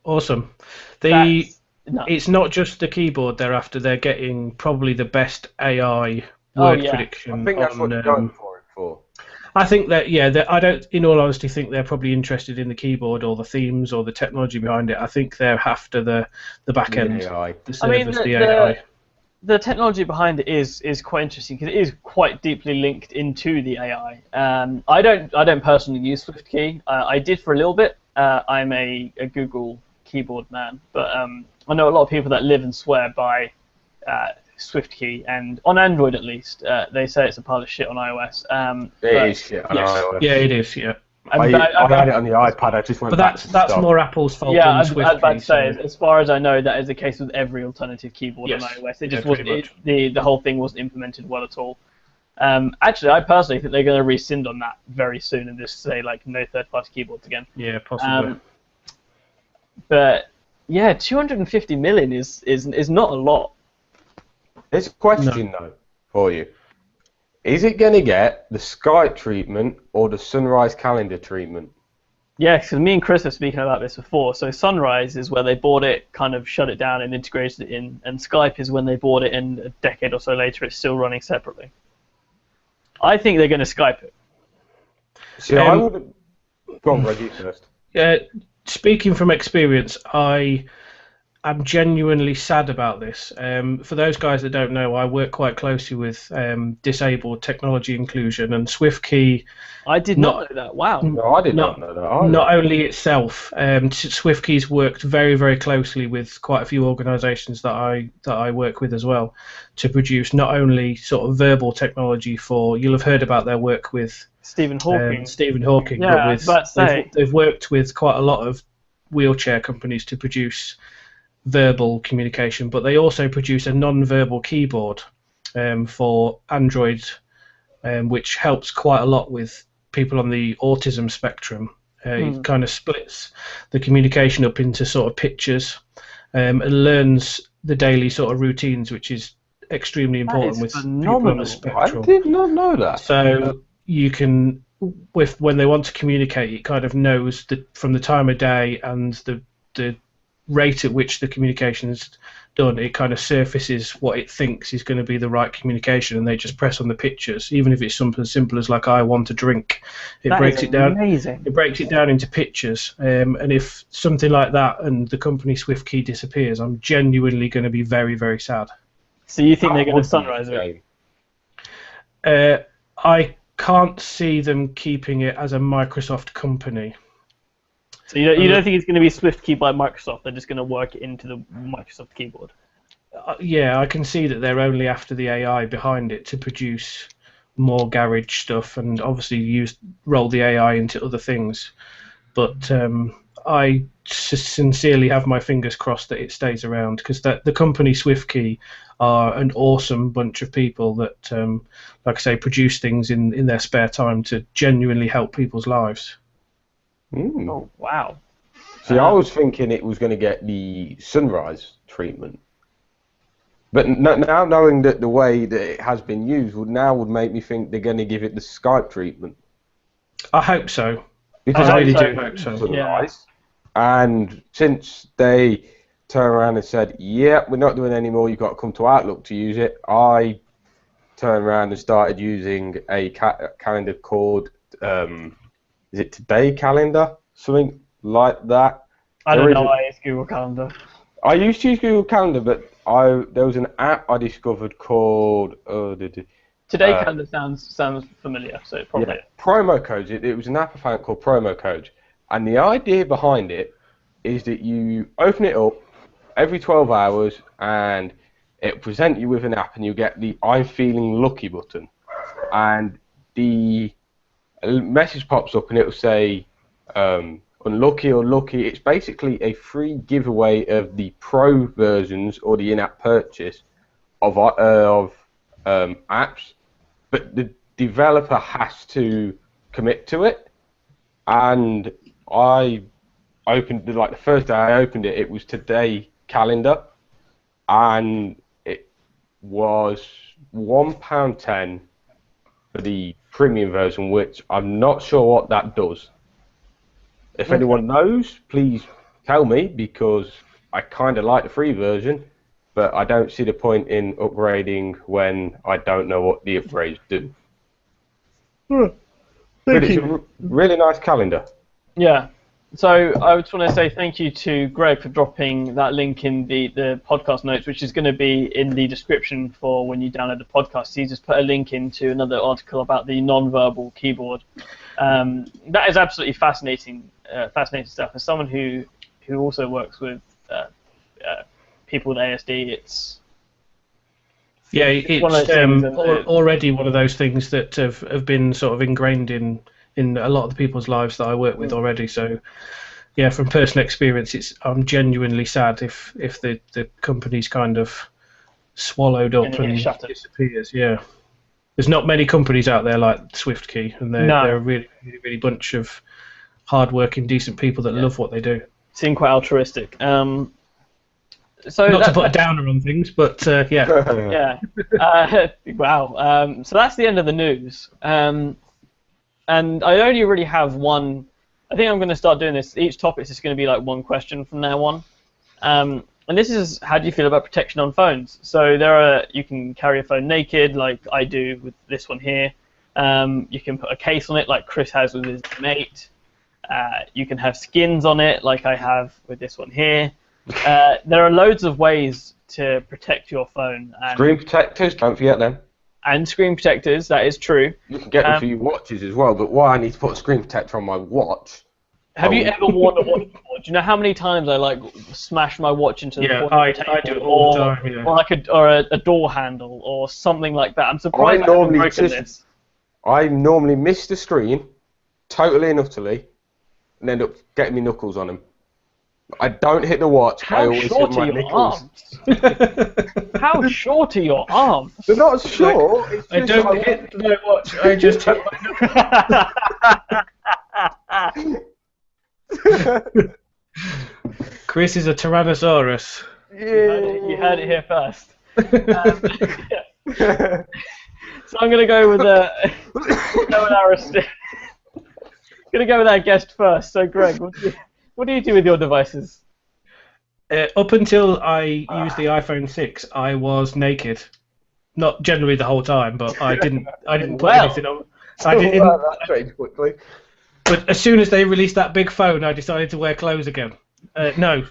awesome. It's not just the keyboard they're after; they're getting probably the best AI word prediction. I think that's what they're going for it for. I think that I don't, in all honesty, think they're probably interested in the keyboard or the themes or the technology behind it. I think they're after the back end, the servers, the AI. The technology behind it is quite interesting because it is quite deeply linked into the AI. I don't personally use SwiftKey. I did for a little bit. I'm a Google keyboard man, but I know a lot of people that live and swear by SwiftKey, and on Android at least, they say it's a pile of shit on iOS. It is shit on iOS. Yeah, it is. Yeah. I had it on the iPad. I just went. But that's more Apple's fault than SwiftKey. I was about to say, as far as I know, that is the case with every alternative keyboard on iOS. It just wasn't. The whole thing wasn't implemented well at all. Actually, I personally think they're going to rescind on that very soon and just say like no third-party keyboards again. Yeah, possibly. But yeah, 250 million is not a lot. There's a question though for you. Is it going to get the Skype treatment or the Sunrise calendar treatment? Yeah, because me and Chris have spoken about this before. So Sunrise is where they bought it, kind of shut it down and integrated it in, and Skype is when they bought it, and a decade or so later it's still running separately. I think they're going to Skype it. See, I would. Go on, Reggie, first. Speaking from experience, I'm genuinely sad about this. For those guys that don't know, I work quite closely with disabled technology inclusion, and SwiftKey. I did not know that. Wow. No, I did not know that either. Not only itself, SwiftKey's worked very, very closely with quite a few organisations that I work with as well, to produce not only sort of verbal technology for. You'll have heard about their work with Stephen Hawking. Yeah, but they've worked with quite a lot of wheelchair companies to produce verbal communication, but they also produce a non-verbal keyboard for Android, which helps quite a lot with people on the autism spectrum. It kind of splits the communication up into sort of pictures and learns the daily sort of routines, which is extremely important with people on the spectrum. I did not know that. So you can, when they want to communicate, it kind of knows from the time of day and the rate at which the communication is done, it kind of surfaces what it thinks is going to be the right communication, and they just press on the pictures, even if it's something as simple as like I want a drink. It breaks it down. Amazing. It breaks it down into pictures, and if something like that and the company SwiftKey disappears, I'm genuinely going to be very, very sad. So you think they're going to Sunrise it? I can't see them keeping it as a Microsoft company. So you don't think it's going to be SwiftKey by Microsoft? They're just going to work it into the Microsoft keyboard? Yeah, I can see that they're only after the AI behind it to produce more garage stuff, and obviously roll the AI into other things. But I sincerely have my fingers crossed that it stays around, because the company SwiftKey are an awesome bunch of people that, like I say, produce things in their spare time to genuinely help people's lives. Oh, wow. See, I was thinking it was going to get the Sunrise treatment. But now knowing that the way that it has been used would make me think they're going to give it the Skype treatment. I hope so. Because I really do hope so. Sunrise, and since they turned around and said, yeah, we're not doing it anymore, you've got to come to Outlook to use it, I turned around and started using a calendar called... is it Today Calendar? Something like that. I don't know. I use Google Calendar. I used to use Google Calendar, but there was an app I discovered called... Today Calendar sounds familiar, so it probably... Yeah, promo codes. It was an app I found called Promo Codes. And the idea behind it is that you open it up every 12 hours and it will present you with an app, and you get the I'm feeling lucky button. and the message pops up and it'll say unlucky or lucky. It's basically a free giveaway of the pro versions or the in-app purchase of apps, but the developer has to commit to it. And I opened the first day I opened it, it was Today Calendar, and it was £1.10 for the premium version, which I'm not sure what that does. If anyone knows, please tell me, because I kind of like the free version, but I don't see the point in upgrading when I don't know what the upgrades do. But it's a really nice calendar. Yeah. So I just want to say thank you to Greg for dropping that link in the podcast notes, which is going to be in the description for when you download the podcast. He just put a link into another article about the non-verbal keyboard. That is absolutely fascinating stuff. As someone who also works with people with ASD, it's one of those things, already one of those things that have been sort of ingrained in a lot of the people's lives that I work with already. So, yeah, from personal experience, I'm genuinely sad if the company's kind of swallowed up and disappears. Yeah, there's not many companies out there like SwiftKey, and they're a really, really, really bunch of hard-working, decent people that love what they do. Seem quite altruistic. So not to put a downer on things, but yeah. Wow. So that's the end of the news. And I only really have one. I think I'm going to start doing this. Each topic is just going to be like one question from now on. And this is, how do you feel about protection on phones? So you can carry a phone naked, like I do with this one here. You can put a case on it, like Chris has with his Mate. You can have skins on it, like I have with this one here. There are loads of ways to protect your phone. Screen protectors, don't forget them. And screen protectors, that is true. You can get them for your watches as well, but why I need to put a screen protector on my watch? Have you ever worn a watch before? Do you know how many times I smash my watch into the corner I do it all the time. Yeah. Or a door handle or something like that. I'm surprised I haven't broken this. I normally miss the screen, totally and utterly, and end up getting my knuckles on them. I don't hit the watch. I always hit my knuckles. How short are your arms? They're not short. It's I don't hit the watch. I just hit my knuckles. Chris is a Tyrannosaurus. You heard it here first. So I'm gonna go with our guest first. So Greg, what do you do with your devices? Up until I used the iPhone 6, I was naked. Not generally the whole time, but I didn't put anything on. That changed quickly. But as soon as they released that big phone, I decided to wear clothes again. No.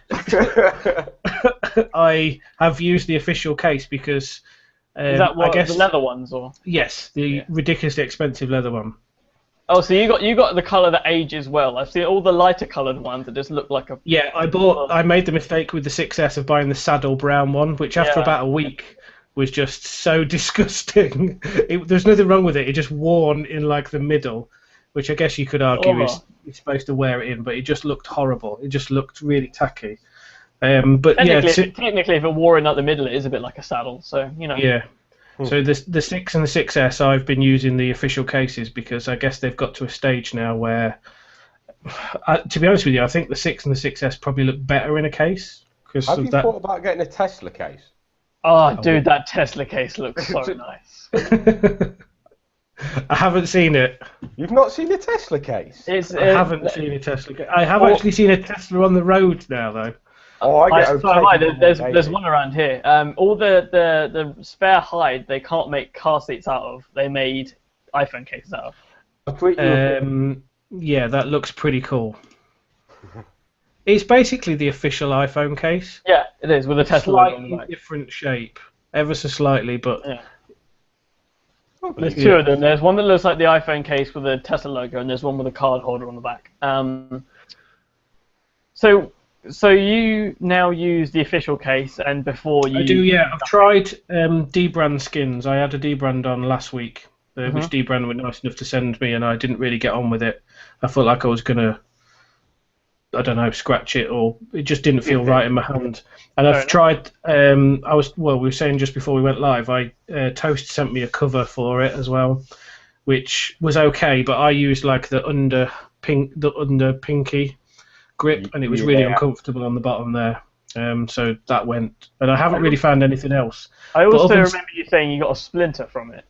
I have used the official case because... Is that the leather ones, or? Yes, the ridiculously expensive leather one. Oh, so you got the colour that ages well. I've seen all the lighter coloured ones that just look like a... Yeah, I made the mistake with the 6S of buying the saddle brown one, which after about a week was just so disgusting. There's nothing wrong with it. It just worn in like the middle, which I guess you could argue is you're supposed to wear it in, but it just looked horrible. It just looked really tacky. But technically, if it wore in at the middle, it is a bit like a saddle. So Yeah. So the 6 and the 6S, I've been using the official cases because I guess they've got to a stage now where, to be honest with you, I think the 6 and the 6S probably look better in a case. Have you thought about getting a Tesla case? Oh, dude, that Tesla case looks so nice. I haven't seen it. You've not seen a Tesla case? I haven't seen a Tesla case. I have actually seen a Tesla on the road now, though. Oh, there's one around here. All the spare hide they can't make car seats out of. They made iPhone cases out of. Yeah, that looks pretty cool. It's basically the official iPhone case. Yeah, it is, with a Tesla logo on the back. Different shape, ever so slightly, but. Yeah. There's two of them. There's one that looks like the iPhone case with a Tesla logo, and there's one with a card holder on the back. So you now use the official case, and before you... I do, yeah. I've tried D-brand skins. I had a D-brand on last week. which dbrand were nice enough to send me, and I didn't really get on with it. I felt like I was gonna, I don't know, scratch it, or it just didn't feel right in my hand. And I've tried. We were saying just before we went live, Toast sent me a cover for it as well, which was okay, but I used like the under pinky grip, and it was really uncomfortable on the bottom there. So that went, and I haven't really found anything else. I also remember you saying you got a splinter from it.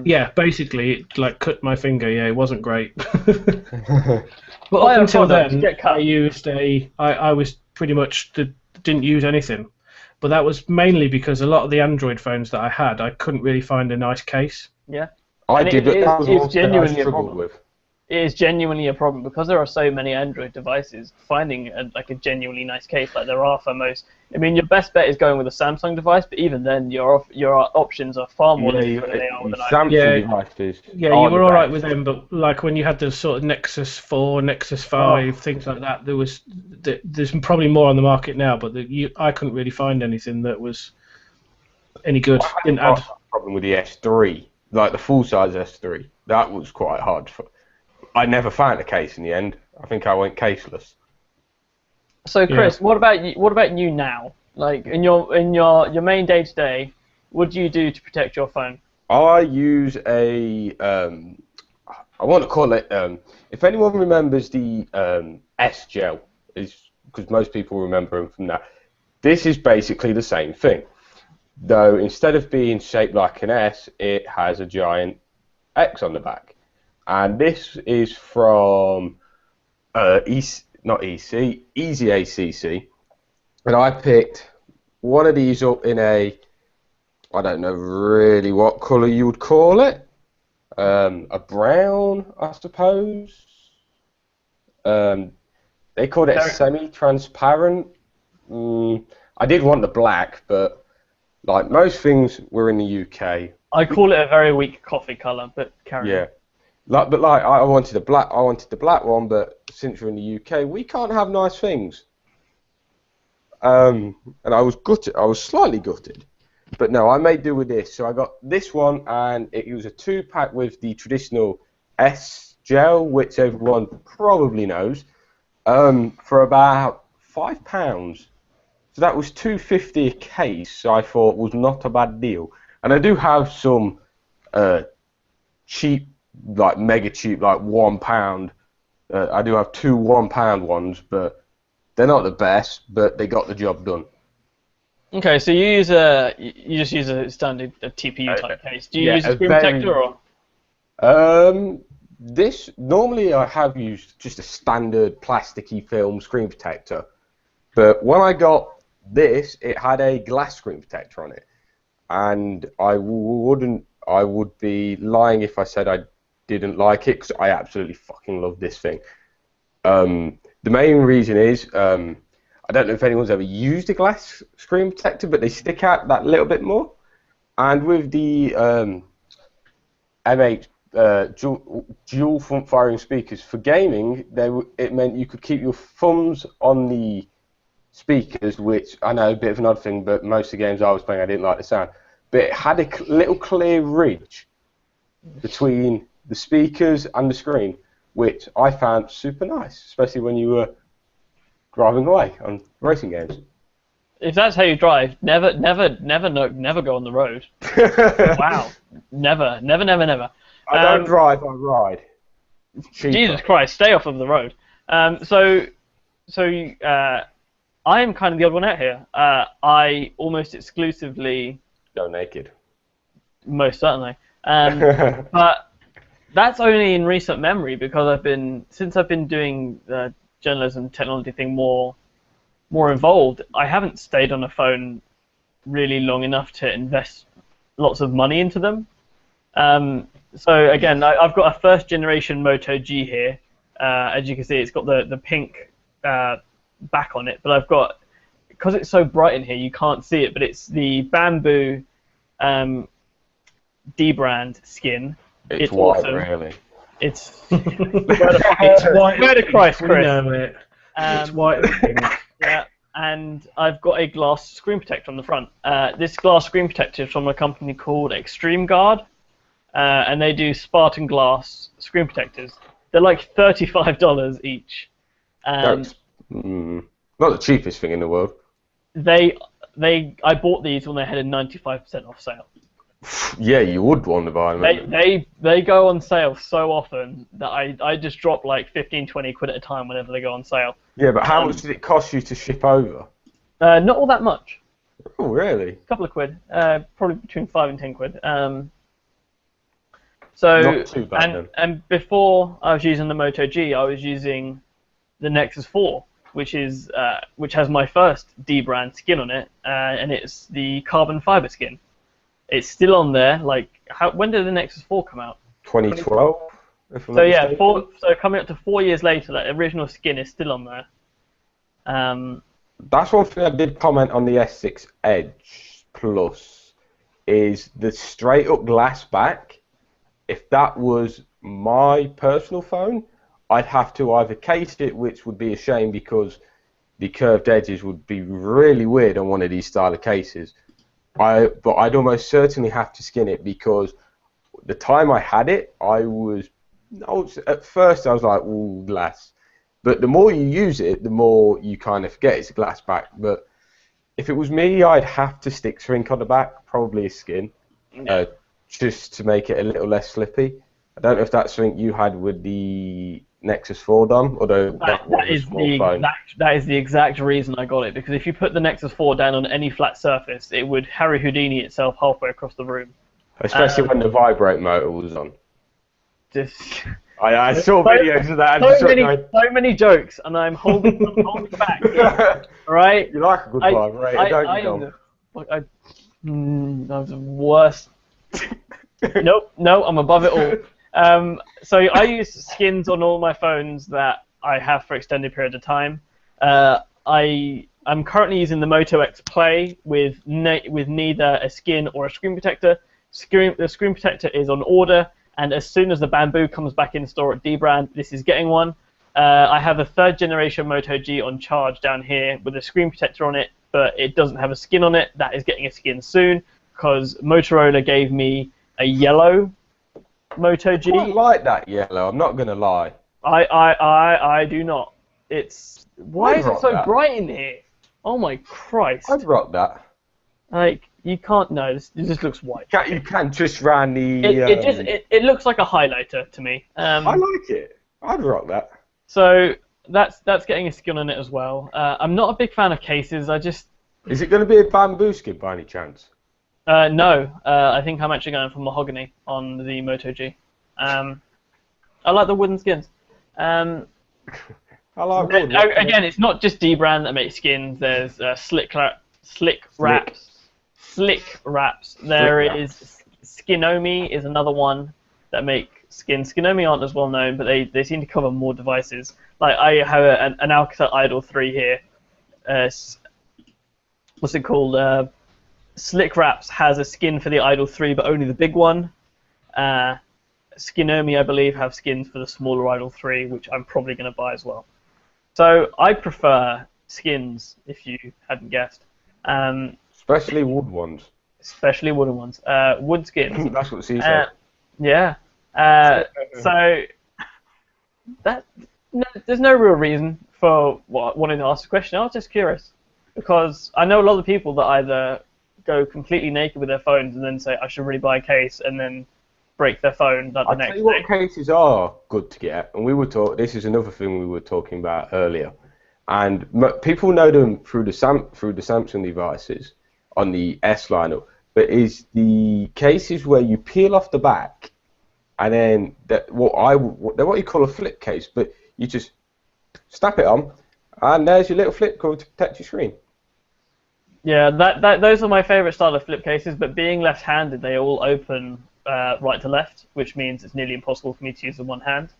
Yeah, basically it like cut my finger. Yeah, it wasn't great. But up until then, I used I was pretty much didn't use anything. But that was mainly because a lot of the Android phones that I had, I couldn't really find a nice case. Yeah. I did. That was one thing I struggled with. It is genuinely a problem because there are so many Android devices. Finding a genuinely nice case like there are for most. I mean, your best bet is going with a Samsung device, but even then, your options are far more limited than they are with an iPhone. Devices. Yeah, you were all right with them, but like when you had the sort of Nexus 4, Nexus 5, things like that, there's probably more on the market now, but I couldn't really find anything that was any good. I had a problem with the S3, like the full size S3. That was quite hard for. I never found a case in the end. I think I went caseless. So, Chris, what about you? What about you now? Like in your main day to day, what do you do to protect your phone? I use a I want to call it. If anyone remembers the S gel, is because most people remember them from that. This is basically the same thing, though instead of being shaped like an S, it has a giant X on the back. And this is from Easy ACC, and I picked one of these up in a, I don't know really what colour you would call it, a brown, I suppose. They called it semi-transparent. I did want the black, but like most things were in the UK. I call it a very weak coffee colour, but carry on. I wanted the black one, but since we're in the UK, we can't have nice things. And I was gutted. I was slightly gutted, but no, I made do with this. So I got this one, and it was a 2-pack with the traditional S gel, which everyone probably knows, for about £5. So that was £2.50 a case. So I thought was not a bad deal. And I do have some cheap. Like mega cheap, like £1. I do have 2 £1 ones, but they're not the best. But they got the job done. Okay, so you just use a standard TPU type case. Do you use a screen protector or? This normally I have used just a standard plasticky film screen protector, but when I got this, it had a glass screen protector on it, and I would be lying if I said I didn't like it, because I absolutely fucking love this thing. The main reason is, I don't know if anyone's ever used a glass screen protector, but they stick out that little bit more. And with the M8 dual front firing speakers for gaming, it meant you could keep your thumbs on the speakers, which I know a bit of an odd thing, but most of the games I was playing I didn't like the sound. But it had a little clear ridge between the speakers and the screen, which I found super nice, especially when you were driving away on racing games. If that's how you drive, never go on the road. Wow, never. I don't drive, I ride. Jesus Christ, stay off of the road. So I am kind of the odd one out here. I almost exclusively go naked. Most certainly. But that's only in recent memory, because since I've been doing the journalism technology thing more involved, I haven't stayed on a phone really long enough to invest lots of money into them. So again, I've got a first generation Moto G here. As you can see, it's got the pink back on it, but I've got, because it's so bright in here, you can't see it, but it's the bamboo D-brand skin. It's white, awesome. Really. It's white. Where to Christ, Chris? Know it. It's white and pink. Yeah, and I've got a glass screen protector on the front. This glass screen protector is from a company called Extreme Guard. and they do Spartan glass screen protectors. They're like $35 each. That's not the cheapest thing in the world. I bought these when they had a 95% off sale. Yeah, you would want to buy them. They go on sale so often that I just drop like 15, 20 quid at a time whenever they go on sale. Yeah, but how much did it cost you to ship over? Not all that much. Oh, really? A couple of quid. Probably between 5 and 10 quid. So Not too bad, then. And before I was using the Moto G, I was using the Nexus 4, which has my first D brand skin on it, and it's the carbon fiber skin. It's still on there. Like, when did the Nexus 4 come out? 2012. So yeah, so coming up to 4 years later, that original skin is still on there. That's one thing I did comment on the S6 Edge Plus, is the straight up glass back. If that was my personal phone, I'd have to either case it, which would be a shame because the curved edges would be really weird on one of these style of cases. But I'd almost certainly have to skin it, because the time I had it, at first I was like, ooh, glass. But the more you use it, the more you kind of forget it's a glass back. But if it was me, I'd have to stick shrink on the back, probably a skin, just to make it a little less slippy. I don't know if that's something you had with the Nexus 4 done, although that is the exact reason I got it, because if you put the Nexus 4 down on any flat surface, it would Harry Houdini itself halfway across the room. Especially when the vibrate motor was on. Just I saw videos of that. So many jokes, and I'm holding back. All right. You like a good vibrator, don't you, Dom? That was the worst. Nope, no, I'm above it all. So I use skins on all my phones that I have for extended periods of time. I'm currently using the Moto X Play with neither a skin or a screen protector. The screen protector is on order, and as soon as the Bamboo comes back in store at D brand, this is getting one. I have a 3rd generation Moto G on charge down here with a screen protector on it, but it doesn't have a skin on it. That is getting a skin soon, because Motorola gave me a yellow Moto G. I like that yellow, I'm not going to lie. I do not. Why is it so that. bright in here? Oh my Christ. I'd rock that. Like, you can't, no, this just looks white. You can just round the... It looks like a highlighter to me. I like it. I'd rock that. So, that's getting a skin on it as well. I'm not a big fan of cases, Is it going to be a bamboo skin by any chance? No, I think I'm actually going for mahogany on the Moto G. I like the wooden skins. I like wood. Again, it's not just D brand that makes skins. There's Slick Wraps. There is Skinomi is another one that make skins. Skinomi aren't as well known, but they seem to cover more devices. Like I have an Alcatel Idol 3 here. What's it called? Slick Wraps has a skin for the Idol 3, but only the big one. Skinomi, I believe, have skins for the smaller Idol 3, which I'm probably going to buy as well. So I prefer skins, if you hadn't guessed. Especially wood ones. Especially wooden ones. Wood skins. That's what she said. Yeah. So there's no real reason for wanting to ask the question. I was just curious, because I know a lot of people that either go completely naked with their phones and then say, I should really buy a case, and then break their phone the next day. I'll tell you what cases are good to get, and this is another thing we were talking about earlier, and people know them through the Samsung devices on the S lineup, but is the cases where you peel off the back, and then they're what you call a flip case, but you just snap it on, and there's your little flip cord to protect your screen. Yeah, those are my favourite style of flip cases, but being left-handed, they all open right to left, which means it's nearly impossible for me to use with one hand.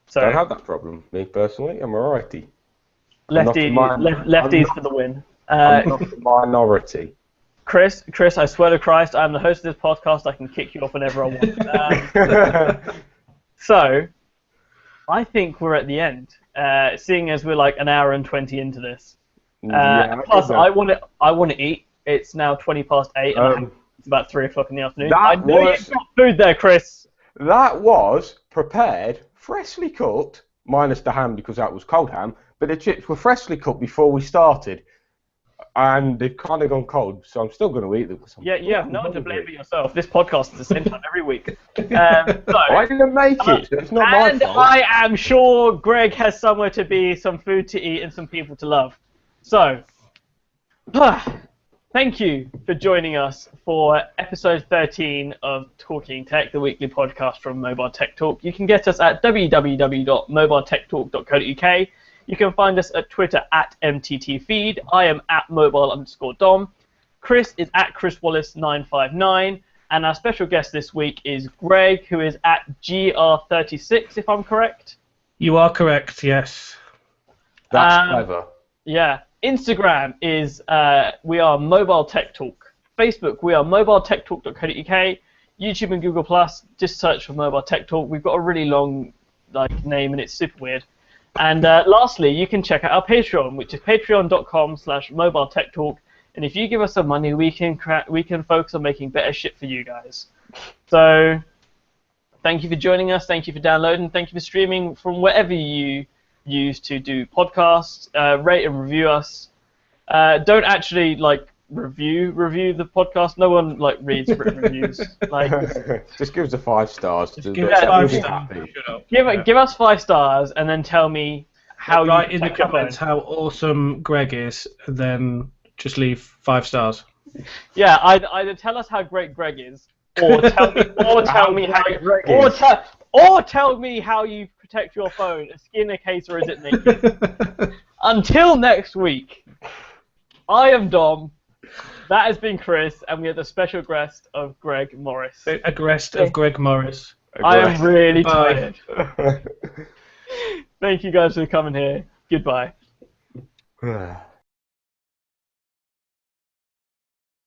So don't have that problem, me personally. I'm a righty. Lefties for the win. I'm not the minority. Chris, I swear to Christ, I'm the host of this podcast. I can kick you off whenever I want. So, I think we're at the end, seeing as we're like an hour and 20 into this. Plus, I want to eat. It's now 20 past 8. It's about 3 o'clock in the afternoon. That I know was- you've got food there, Chris. That was prepared, freshly cooked, minus the ham because that was cold ham, but the chips were freshly cooked before we started. And they've kind of gone cold, so I'm still going to eat them. Yeah, you have no one to blame but yourself. This podcast is the same time every week. I didn't make it, so it's not my And fault. I am sure Greg has somewhere to be, some food to eat, and some people to love. So, thank you for joining us for episode 13 of Talking Tech, the weekly podcast from Mobile Tech Talk. You can get us at www.mobiletechtalk.co.uk. You can find us at Twitter at MTTFeed. I am at mobile_dom. Chris is at ChrisWallace959. And our special guest this week is Greg, who is at GR36, if I'm correct. You are correct, yes. That's clever. Yeah. Instagram is we are Mobile Tech Talk. Facebook, we are mobiletechtalk.co.uk. YouTube and Google Plus, just search for Mobile Tech Talk. We've got a really long name and it's super weird. And lastly, you can check out our Patreon, which is patreon.com/mobiletechtalk. And if you give us some money, we can focus on making better shit for you guys. So, thank you for joining us. Thank you for downloading. Thank you for streaming from wherever you use to do podcasts. Rate and review us. Don't actually review the podcast. No one reads written reviews. Just give us a 5 stars. Give us 5 stars. Give us 5 stars and then tell me how Write you in the protect your comments phone. how awesome Greg is, and then just leave 5 stars. Yeah, either tell us how great Greg is, or tell me how you protect your phone. A skin, a case, or is it naked? Until next week, I am Dom. That has been Chris, and we have the special guest of Greg Morris. A guest of Greg Morris. I am really Bye. tired. Thank you guys for coming here. Goodbye.